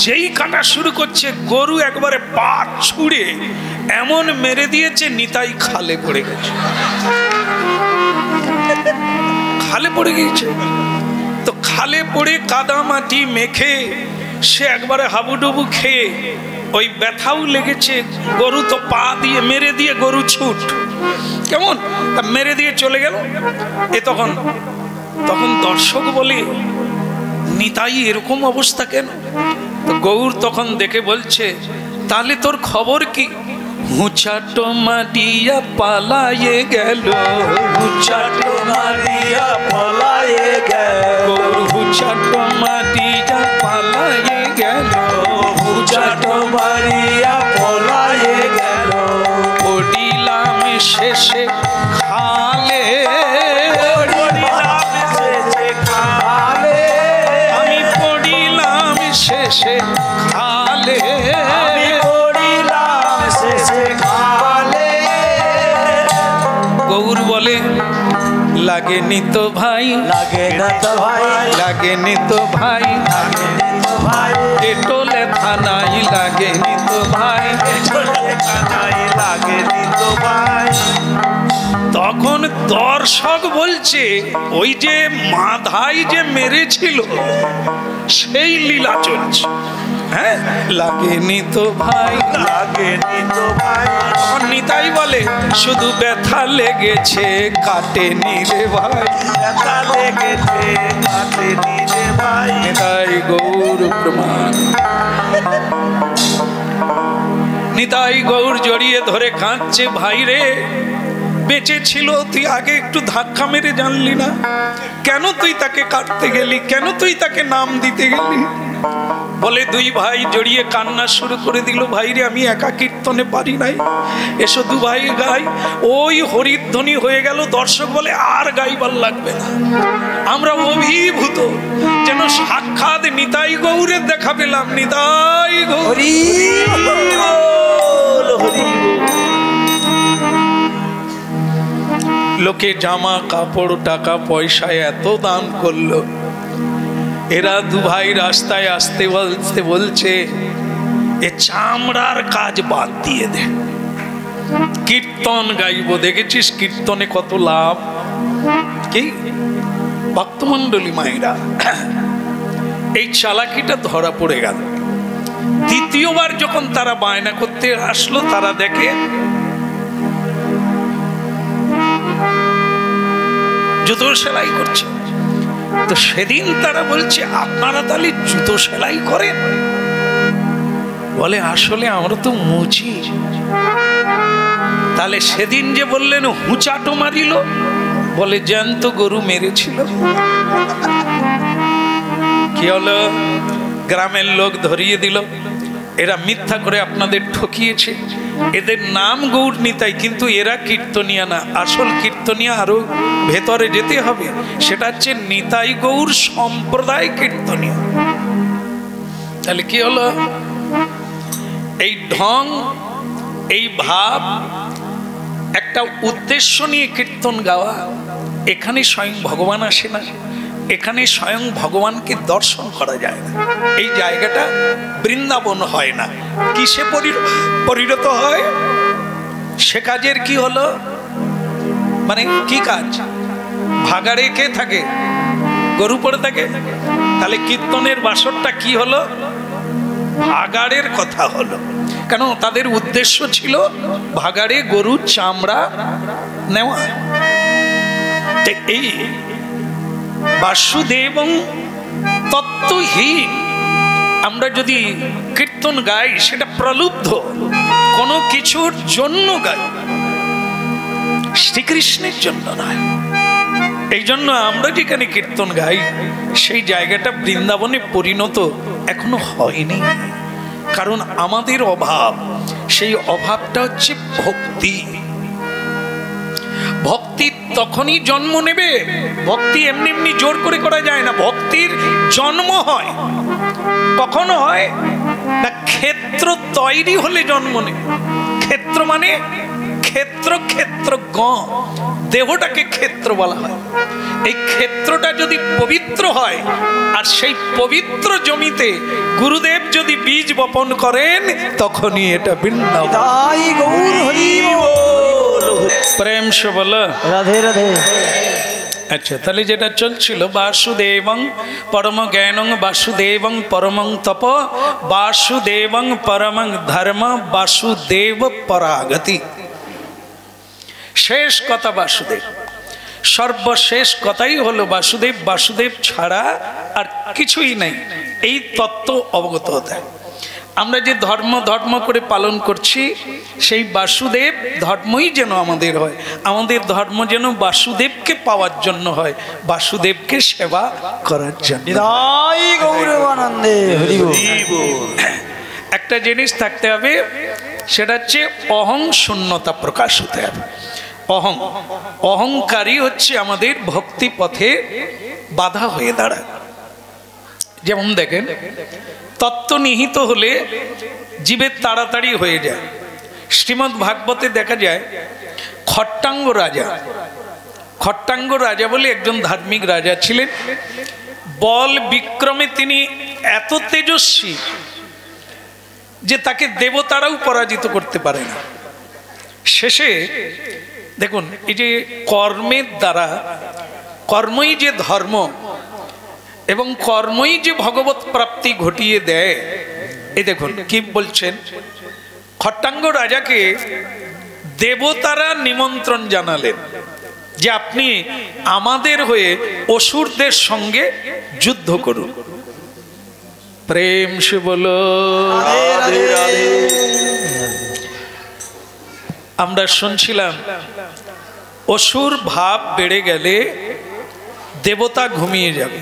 যেই কাটা শুরু করছে, গরু একবারে পা ছুঁড়ে এমন মেরে দিয়েছে, নিতাই খালে পড়ে গেছে, খালে পড়ে গিয়েছে। তো খালে পড়ে কাদা মাটি মেখে সে একবারে হাবুডুবু খেয়ে, ওই ব্যথাও লেগেছে, গরু তো পা দিয়ে মেরে দিয়ে গরু ছুট, কেমন মেরে দিয়ে চলে গেল। এ তখন দর্শক বলে, নিতাই এরকম অবস্থা কেন? তো গৌর তখন দেখে বলছে, তাহলে তোর খবর কি? হুচাটো মাটিয়া পালায়ে গেল, হুচাটো মারিয়া পলায়ে গেল, গৌর হুচাটো মাটিয়া পালায়ে গেল, হুচাটো মারিয়া পলায়ে গেল। পড়িলাম শেষে খালে, পড়িলাম শেষে খালে, আমি পড়িলাম শেষে খালে, আমি পড়িলাম শেষে খালে। গৌর বলে, লাগেনি তো ভাই, লাগে না তো ভাই, লাগেনি তো ভাই, লাগেনি তো ভাই, টেটোলে থানাই লাগেনি তো ভাই। কানাই লাগেনি তো ভাই। তখন দর্শক বলছে, ওই যে মাধাই যে মেরেছিল সেই লীলা চলছে। হ্যাঁ, লাগেনি তো ভাই, লাগেনি তো ভাই। তখন নিতাই বলে, শুধু ব্যথা লেগেছে, কাটেনি রে ভাই। ব্যথা লেগেছে, কাটেনি রে ভাই। নিতাই গৌর প্রমাণ। নিতাই গৌর জড়িয়ে ধরে কাঁদছে, ভাই রে, বেঁচে ছিল, তুই আগে একটু ধাক্কা মেরে জানলি না? কেন তুই তাকে কাটতে গেলি? কেন তুই তাকে নাম দিতে গেলি? বলে দুই ভাই জড়িয়ে কান্না শুরু করে দিল, ভাই রে আমি একা কীর্তনে পারি নাই, এসো দু ভাই গাই। ওই হরিধ্বনি হয়ে গেল, দর্শক বলে আর গাইবার লাগবে না। আমরা অভিভূত, যেন সাক্ষাৎ নিতাই গৌরের দেখা পেলাম। নিতাই গৌর, লোকে জামা কাপড় টাকা পয়সায় এত দান করলো, এরা দু ভাই রাস্তায় আসতে বলতে বলছে এ চামড়ার কাজ বাদ দিয়ে দে, কীর্তন গাইব। দেখেছিস কীর্তনে কত লাভ? কি ভক্তমণ্ডলী মায়েরা, এই চালাকিটা ধরা পড়ে গেল। দ্বিতীয়বার যখন তারা বায়না করতে আসলো, তারা দেখে জুতো সেলাই করছে। তো সেদিন তারা বলছে আপনারা তাহলে জুতো সেলাই করেন? বলে আসলে আমরা তো মুচি। তাহলে সেদিন যে বললেন হুঁচাটো মারিল, বলে জ্যান্ত গরু মেরেছিল। কি হলো? গ্রামের লোক ধরিয়ে দিল, এরা মিথ্যা করে আপনাদের ঠকিয়েছে, এদের নাম গৌর নিতাই, কিন্তু এরা কীর্তনিয়া না। আসল কীর্তনিয়া আরো ভেতরে যেতে হবে, সেটা হচ্ছে নিতাই গৌর সম্প্রদায় কীর্তনিয়া। তাহলে কি হলো? এই ঢং, এই ভাব, একটা উদ্দেশ্য নিয়ে কীর্তন গাওয়া, এখানে স্বয়ং ভগবান আসে না, এখানে স্বয়ং ভগবানকে দর্শন করা যায় না। এই জায়গাটা বৃন্দাবন হয় না। কিসে পরিণত হয়? সে কাজের কি হলো? মানে কি কাজ? ভাগাড়ে কে থাকে? গরু পড়ে থাকে। তাহলে কীর্তনের বাসরটা কি হলো? ভাগাড়ের কথা হলো। কেন? তাদের উদ্দেশ্য ছিল ভাগাড়ে গরুর চামড়া নেওয়া। এই বাসুদেব তত্ত্বহীন আমরা যদি কীর্তন গাই, সেটা প্রলুব্ধ কোনো কিছুর জন্য গাই, শ্রীকৃষ্ণের জন্য নয়। এই জন্য আমরা যেখানে কীর্তন গাই, সেই জায়গাটা বৃন্দাবনে পরিণত এখনো হয়নি। কারণ আমাদের অভাব, সেই অভাবটা হচ্ছে ভক্তি। ভক্তি তখনই জন্ম নেবে, ভক্তি এমনি এমনি জোর করে করা যায় না। ভক্তির জন্ম হয় কখন হয় না? ক্ষেত্র তৈরি হলে জন্ম নেবে। ক্ষেত্র মানে ক্ষেত্র, ক্ষেত্র গ, দেহটাকে ক্ষেত্র বলা হয়। এই ক্ষেত্রটা যদি পবিত্র হয়, আর সেই পবিত্র জমিতে গুরুদেব যদি বীজ বপন করেন, তখনই এটা বৃন্দাবন। প্রেম সে বলো রাধে রাধে। আচ্ছা, তাহলে যেটা চলছিল, বাসুদেবং পরম জ্ঞানং বাসুদেবং পরমং তপ বাসুদেবং পরমং ধর্ম বাসুদেব পরাগতি। শেষ কথা বাসুদেব, সর্বশেষ কথাই হলো বাসুদেব। বাসুদেব ছাড়া আর কিছুই নাই। এই তত্ত্ব অবগত হতে, আমরা যে ধর্ম করে পালন করছি, সেই বাসুদেব ধর্মই যেন আমাদের হয়। আমাদের ধর্ম যেন বাসুদেবকে পাওয়ার জন্য হয়, বাসুদেবকে সেবা করার জন্য। একটা জিনিস থাকতে হবে, সেটা হচ্ছে অহং শূন্যতা প্রকাশ হতে হবে। অহংকারী হচ্ছে আমাদের ভক্তি পথে বাধা হয়ে দাঁড়ায়। যেমন দেখেন, তত্ত্ব নিহিত হলে জীবের তাড়াতাড়ি হয়ে যায়। শ্রীমদ্ ভাগবতে দেখা যায়, খট্টাঙ্গ রাজা বলে একজন ধার্মিক রাজা ছিলেন। বল বিক্রমে তিনি এত তেজস্বী যে তাকে দেবতারাও পরাজিত করতে পারে না। শেষে দেখুন, এই যে কর্মের দ্বারা, কর্মই যে ধর্ম এবং কর্মই যে ভগবত প্রাপ্তি ঘটিয়ে দেয়। এই দেখুন কি বলছেন, খট্টাঙ্গ রাজাকে দেবতারা নিমন্ত্রণ জানালেন যে আপনি আমাদের হয়ে অসুরদের সঙ্গে যুদ্ধ করুন। প্রেম সে বলো। আমরা শুনছিলাম, অসুর ভাব বেড়ে গেলে দেবতা ঘুমিয়ে যাবে।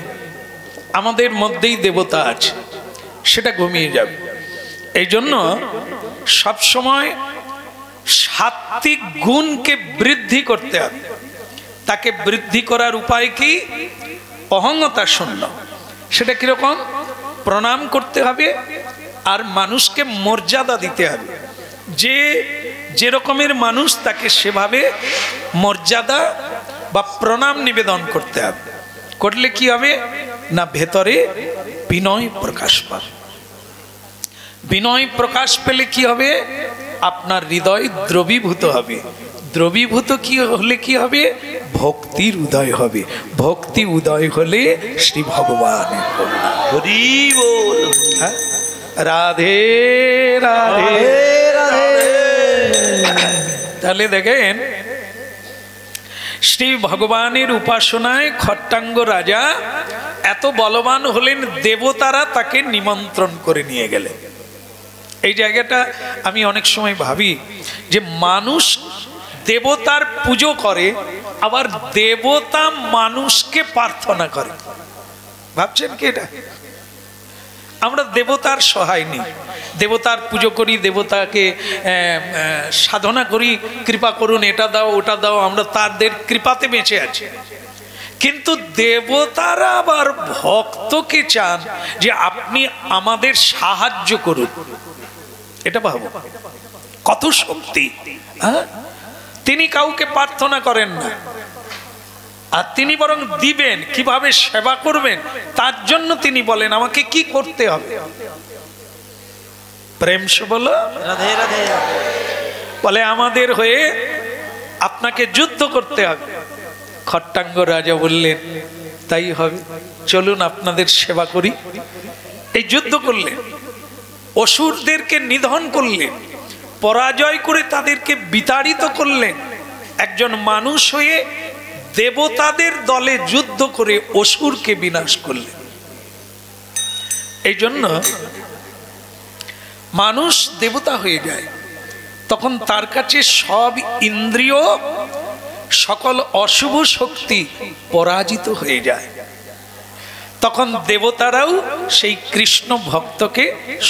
আমাদের মধ্যেই দেবতা আছে, সেটা ঘুমিয়ে যাবে। এই জন্য সবসময় সাত্ত্বিক গুণকে বৃদ্ধি করতে হবে। তাকে বৃদ্ধি করার উপায় কি? অহংতা শূন্য। সেটা কিরকম? প্রণাম করতে হবে আর মানুষকে মর্যাদা দিতে হবে। যে যে রকমের মানুষ তাকে সেভাবে মর্যাদা বা প্রণাম নিবেদন করতে হবে। করলে কি হবে না, ভেতরে বিনয় প্রকাশ পাবে। বিনয় প্রকাশ পেলে কি হবে? আপনার হৃদয় দ্রবীভূত হবে। দ্রবীভূত কি হলে কি হবে? ভক্তির উদয় হবে। ভক্তি উদয় হলে শ্রী ভগবানের করুণা। হরি বল। হ্যাঁ? রাধে রাধে রাধে। তাহলে দেখেন, শ্রী ভগবানের উপাসনায় খট্টাঙ্গ রাজা এত বলবান হলেন, দেবতারা তাকে নিমন্ত্রণ করে নিয়ে গেলেন। এই জায়গাটা আমি অনেক সময় ভাবি যে মানুষ দেবতার পুজো করে, আবার দেবতা মানুষকে প্রার্থনা করে। ভাবছেন কি এটা? আমরা দেবতার সহায় নেই, দেবতার পুজো করি, দেবতাকে সাধনা করি, কৃপা করুন, এটা দাও ওটা দাও, আমরা তাদের কৃপাতে বেঁচে আছি। কিন্তু দেবতারা আবার ভক্তকে চান যে আপনি আমাদের সাহায্য করুন। এটা ভাবো কত শক্তি। হ্যাঁ, তিনি কাউকে প্রার্থনা করেন না, আর তিনি বরং দিবেন, কিভাবে সেবা করবেন তার জন্য তিনি বলেন আমাকে কি করতে হবে। প্রেম সে বলো রাধে রাধে। বলে আমাদের হয়ে আপনাকে যুদ্ধ করতে হবে। খট্টাঙ্গ রাজা বললেন তাই হবে, চলুন আপনাদের সেবা করি। এই যুদ্ধ করলেন, অসুরদেরকে নিধন করলেন, পরাজয় করে তাদেরকে বিতাড়িত করলেন। একজন মানুষ হয়ে দেবতাদের দলে যুদ্ধ করে অসুরকে বিনাশ করলেন। এই জন্য মানুষ দেবতা হয়ে যায়, তখন তার কাছে সব ইন্দ্রিয়, সকল অশুভ শক্তি পরাজিত হয়ে যায়। তখন দেবতারাও সেই কৃষ্ণ ভক্তকে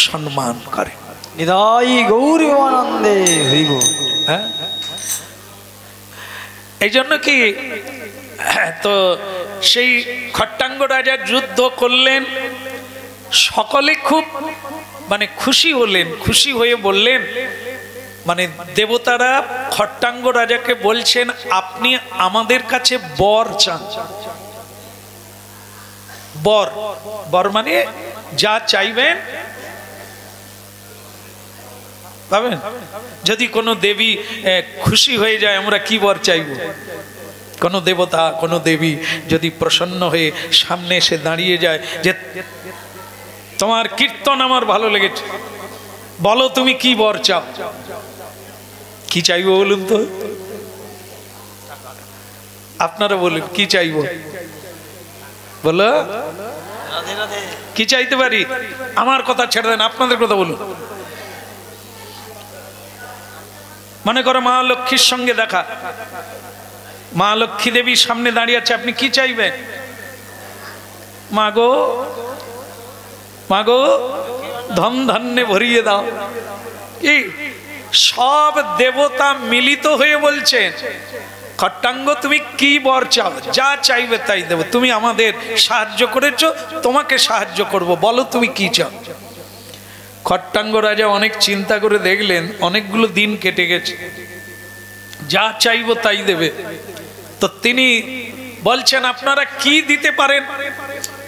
সম্মান করে। নিতাই গৌরবানন্দে হরি বল। হ্যাঁ, এই জন্য কি তো সেই খট্টাঙ্গ রাজা যুদ্ধ করলেন, সকলে খুব খুশি হলেন। খুশি হয়ে বললেন, দেবতারা খট্টাঙ্গ রাজাকে বলছেন আপনি আমাদের কাছে বর চান। বর, বর মানে যা চাইবেন পাবেন। যদি কোনো দেবী খুশি হয়ে যায় আমরা কি বর চাইব? কোনো দেবতা, কোনো দেবী যদি প্রসন্ন হয়ে সামনে এসে দাঁড়িয়ে যায় যে তোমার কীর্তন আমার ভালো লেগেছে, বলো তুমি কি বর চাও, কি চাইবো বলুন তো? আপনারা বলুন কি চাইবো, বলো কি চাইতে পারি? আমার কথা ছেড়ে দেন, আপনাদের কথা বলুন। মনে করো মা লক্ষ্মীর সঙ্গে দেখা, মা লক্ষ্মী দেবী সামনে দাঁড়িয়ে আছে, আপনি কি চাইবেন? মাগো মাগো ধন ধান্যে ভরিয়ে দাও। কি সব দেবতা মিলিত হয়ে বলছেন খট্টাঙ্গ তুমি কি বর চাও, যা চাইবে তাই দেব, তুমি আমাদের সাহায্য করেছো, তোমাকে সাহায্য করব, বলো তুমি কি চাও। খট্টাঙ্গ রাজা অনেক চিন্তা করে দেখলেন অনেকগুলো দিন কেটে গেছে, যা চাইবো তাই দেবে। তো তিনি বলছেন আপনারা কি দিতে পারেন?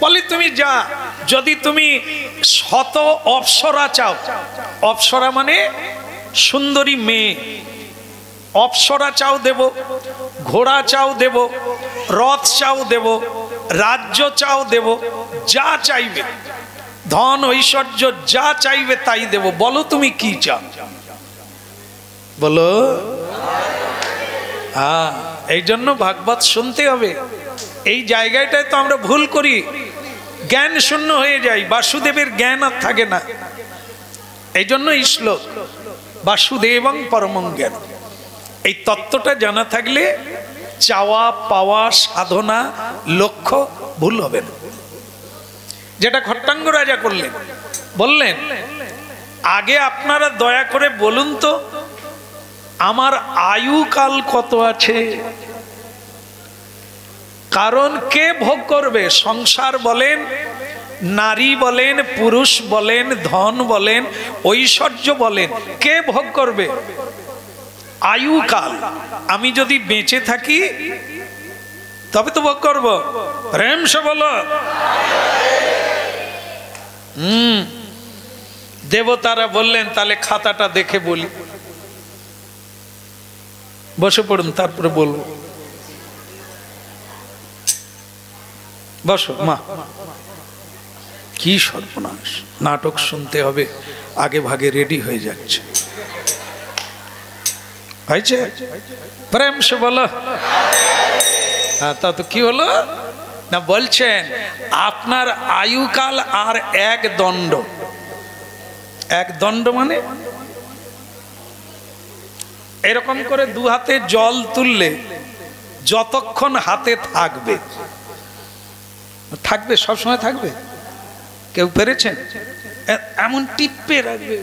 বলে তুমি যা, যদি তুমি শত অপ্সরা চাও, অপ্সরা মানে সুন্দরী মেয়ে, অপ্সরা চাও দেব, ঘোড়া চাও দেব, রথ চাও দেব, রাজ্য চাও দেব, যা চাইবে, ধন ঐশ্বর্য যা চাইবে তাই দেব, বলো তুমি কি চাও। বলো হ্যাঁ। এই জন্য ভাগবত শুনতে হবে। এই জায়গাটায় তো আমরা ভুল করি, জ্ঞান শূন্য হয়ে যাই, বাসুদেবের জ্ঞান আর থাকে না। এই জন্য এই শ্লোক বাসুদেবং পরমং জ্ঞান, এই তত্ত্বটা জানা থাকলে চাওয়া পাওয়া সাধনা লক্ষ্য ভুল হবে না। যেটা খট্টাঙ্গ রাজা করলেন, বললেন আগে আপনারা দয়া করে বলুন তো আমার আয়ুকাল কত আছে, কারণ কে ভোগ করবে? সংসার বলেন, নারী বলেন, পুরুষ বলেন, ধন বলেন, ঐশ্বর্য বলেন, কে ভোগ করবে? আয়ুকাল। আমি যদি বেঁচে থাকি তবে তো ভোগ করব। প্রেম সে বলো। দেবতারা বললেন তাহলে খাতাটা দেখে বলি। বসে পড়ুন, তারপরে বলবো। বসো মা। কি সর্বনাশ, নাটক শুনতে হবে, আগে ভাগে রেডি হয়ে যাচ্ছে। হয়েছে? প্রেম সে বলো। তা তো কি হলো না, বলছেন আপনার আয়ুকাল আর এক দণ্ড। এক দণ্ড মানে এরকম করে দু হাতে জল তুললে যতক্ষণ হাতে থাকবে, থাকবে সবসময় থাকবে। কেউ পেরেছেন? এমন টিপে রাখবে।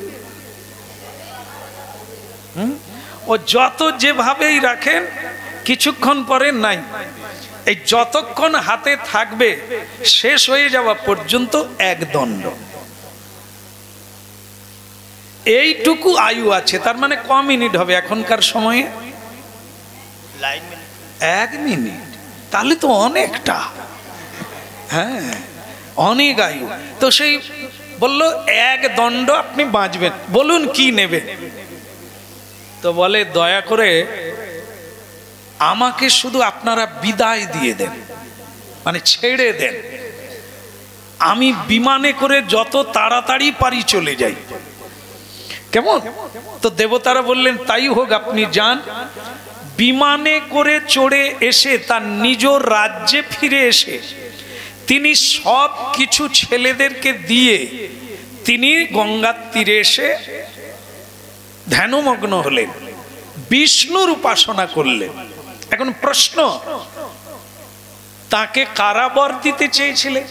ও যত যেভাবেই রাখেন কিছুক্ষণ পরে নাই। এই যতক্ষণ হাতে থাকবে শেষ হয়ে যাওয়া পর্যন্ত এক দণ্ড। এইটুকু আয়ু আছে, তার মানে ক মিনিট হবে এখনকার সময়ে? 1 মিনিট। তাহলে তো অনেকটা, হ্যাঁ অনেক আয়ু। তো সেই বললো এক দণ্ড আপনি বাঁচবেন, বলুন কি নেবে? তো বলে দয়া করে আমাকে শুধু আপনারা বিদায় দিয়ে দেন, মানে ছেড়ে দেন, আমি বিমানে করে যত তাড়াতাড়ি পারি চলে যাই। কেমন? তো দেবতারা বললেন তাই হোক, আপনি যান। বিমানে করে চড়ে এসে তার নিজ রাজ্যে ফিরে এসে তিনি সব কিছু ছেলেদেরকে দিয়ে তিনি গঙ্গার তীরে এসে ধ্যানমগ্ন হলেন, বিষ্ণুর উপাসনা করলেন। এখন প্রশ্ন, তাকে কারাবর দিতে চেয়েছিলেন,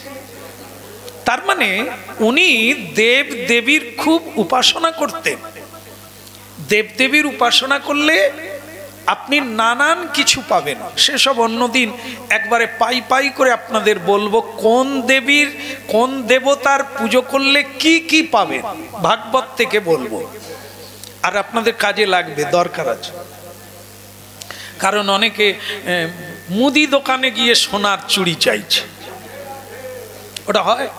তার মানে উনি দেব দেবীর খুব উপাসনা করতেন। দেবদেবীর উপাসনা করলে আপনি নানান কিছু পাবেন, সেসব অন্যদিন একবারে পাই পাই করে আপনাদের বলবো। কোন দেবীর কোন দেবতার পুজো করলে কি কি পাবেন ভাগবত থেকে বলবো, আর আপনাদের কাজে লাগবে, দরকার আছে। কারণ অনেকে মুদি দোকানে গিয়ে সোনার চুড়ি চাইছে, ওটা হয়?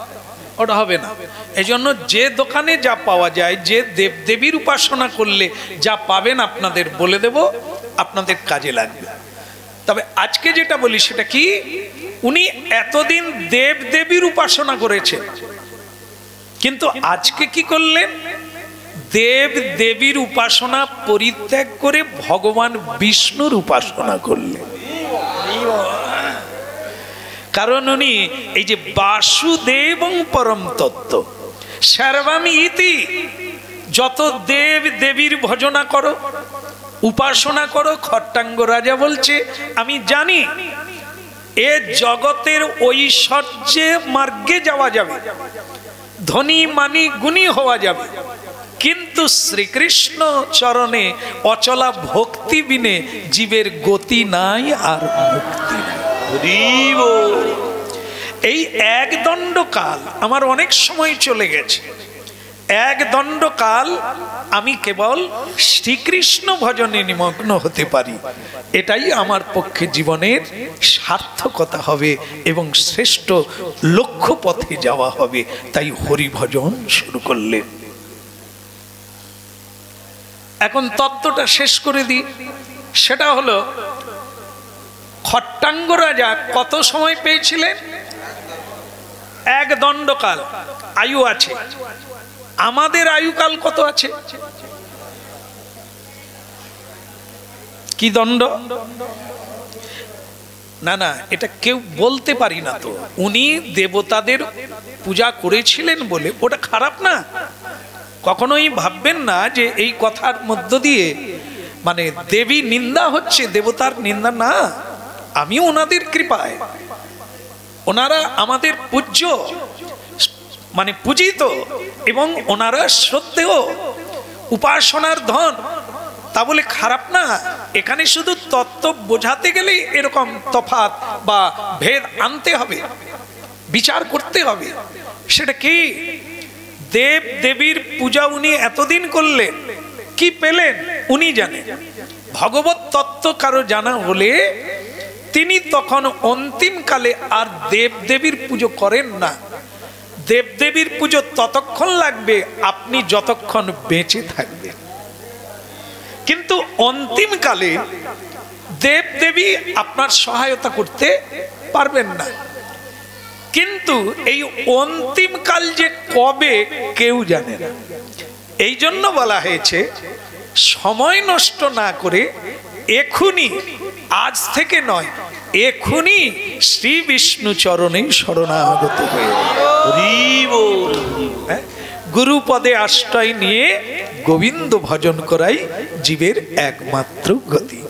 ওটা হবে না। এই জন্য যে দোকানে যা পাওয়া যায়, যে দেবদেবীর উপাসনা করলে যা পাবেন আপনাদের বলে দেব, আপনাদের কাজে লাগবে। তবে আজকে যেটা বলি সেটা কি, উনি এতদিন দেবদেবীর উপাসনা করেছেন, কিন্তু আজকে কি করলেন? দেব দেবীর উপাসনা পরিত্যাগ করে ভগবান বিষ্ণুর উপাসনা করলেন। কারণ উনি এই যে বাসুদেবং পরম তত্ত্ব সর্বামি ইতি, যত দেব দেবীর ভজনা করো, উপাসনা করো, খট্টাঙ্গ রাজা বলছে আমি জানি এ জগতের ঐশ্বর্যে মার্গে যাওয়া যাবে, ধনী মানি গুণী হওয়া যাবে, কিন্তু শ্রীকৃষ্ণ চরণে অচলা ভক্তি বিনে জীবের গতি নাই আর মুক্তি নাই। এই এক দণ্ডকাল আমার অনেক সময় চলে গেছে। এক দণ্ডকাল আমি কেবল শ্রীকৃষ্ণ ভজনে নিমগ্ন হতে পারি, এটাই আমার পক্ষে জীবনের সার্থকতা হবে এবং শ্রেষ্ঠ লক্ষ্য পথে যাওয়া হবে। তাই হরি ভজন শুরু করলেন। এখন তত্ত্বটা শেষ করে দিই। সেটা হলো, খট্টাঙ্গ রাজা কত সময় পেয়েছিলেন? এক দণ্ডকাল আয়ু আছে। আমাদের আয়ুকাল কত আছে? কি দণ্ড? না না, এটা কেউ বলতে পারি না তো। উনি দেবতাদের পূজা করেছিলেন বলে ওটা খারাপ না। কখনোই ভাববেন না যে এই কথার মধ্য দিয়ে মানে দেবী নিন্দা হচ্ছে, দেবতার নিন্দা না। আমি ওনাদের কৃপায়, ওনারা আমাদের পূজ্য, মানে পূজিত এবং ওনারা শ্রদ্ধেয় উপাসনার ধন, তা বলে খারাপ না। এখানে শুধু তত্ত্ব বোঝাতে গেলেই এরকম তফাৎ বা ভেদ আনতে হবে, বিচার করতে হবে। সেটা কি? দেব দেবীর পূজা উনি এতদিন করলেন, কি পেলেন উনি জানেন। ভগবত তত্ত্ব কারো জানা হলে তিনি তখন অন্তিমকালে আর দেব দেবীর পুজো করেন না। দেব দেবীর পুজো ততক্ষণ লাগবে আপনি যতক্ষণ বেঁচে থাকবেন, কিন্তু অন্তিমকালে দেব দেবী আপনার সহায়তা করতে পারবেন না। কিন্তু এই অন্তিমকাল যে কবে কেউ জানে না। এই জন্য বলা হয়েছে সময় নষ্ট না করে এখুনি, আজ থেকে নয়, এখুনি শ্রী বিষ্ণু চরণে শরণাগত হয়ে গুরু পদে আশ্রয় নিয়ে গোবিন্দ ভজন করাই জীবের একমাত্র গতি।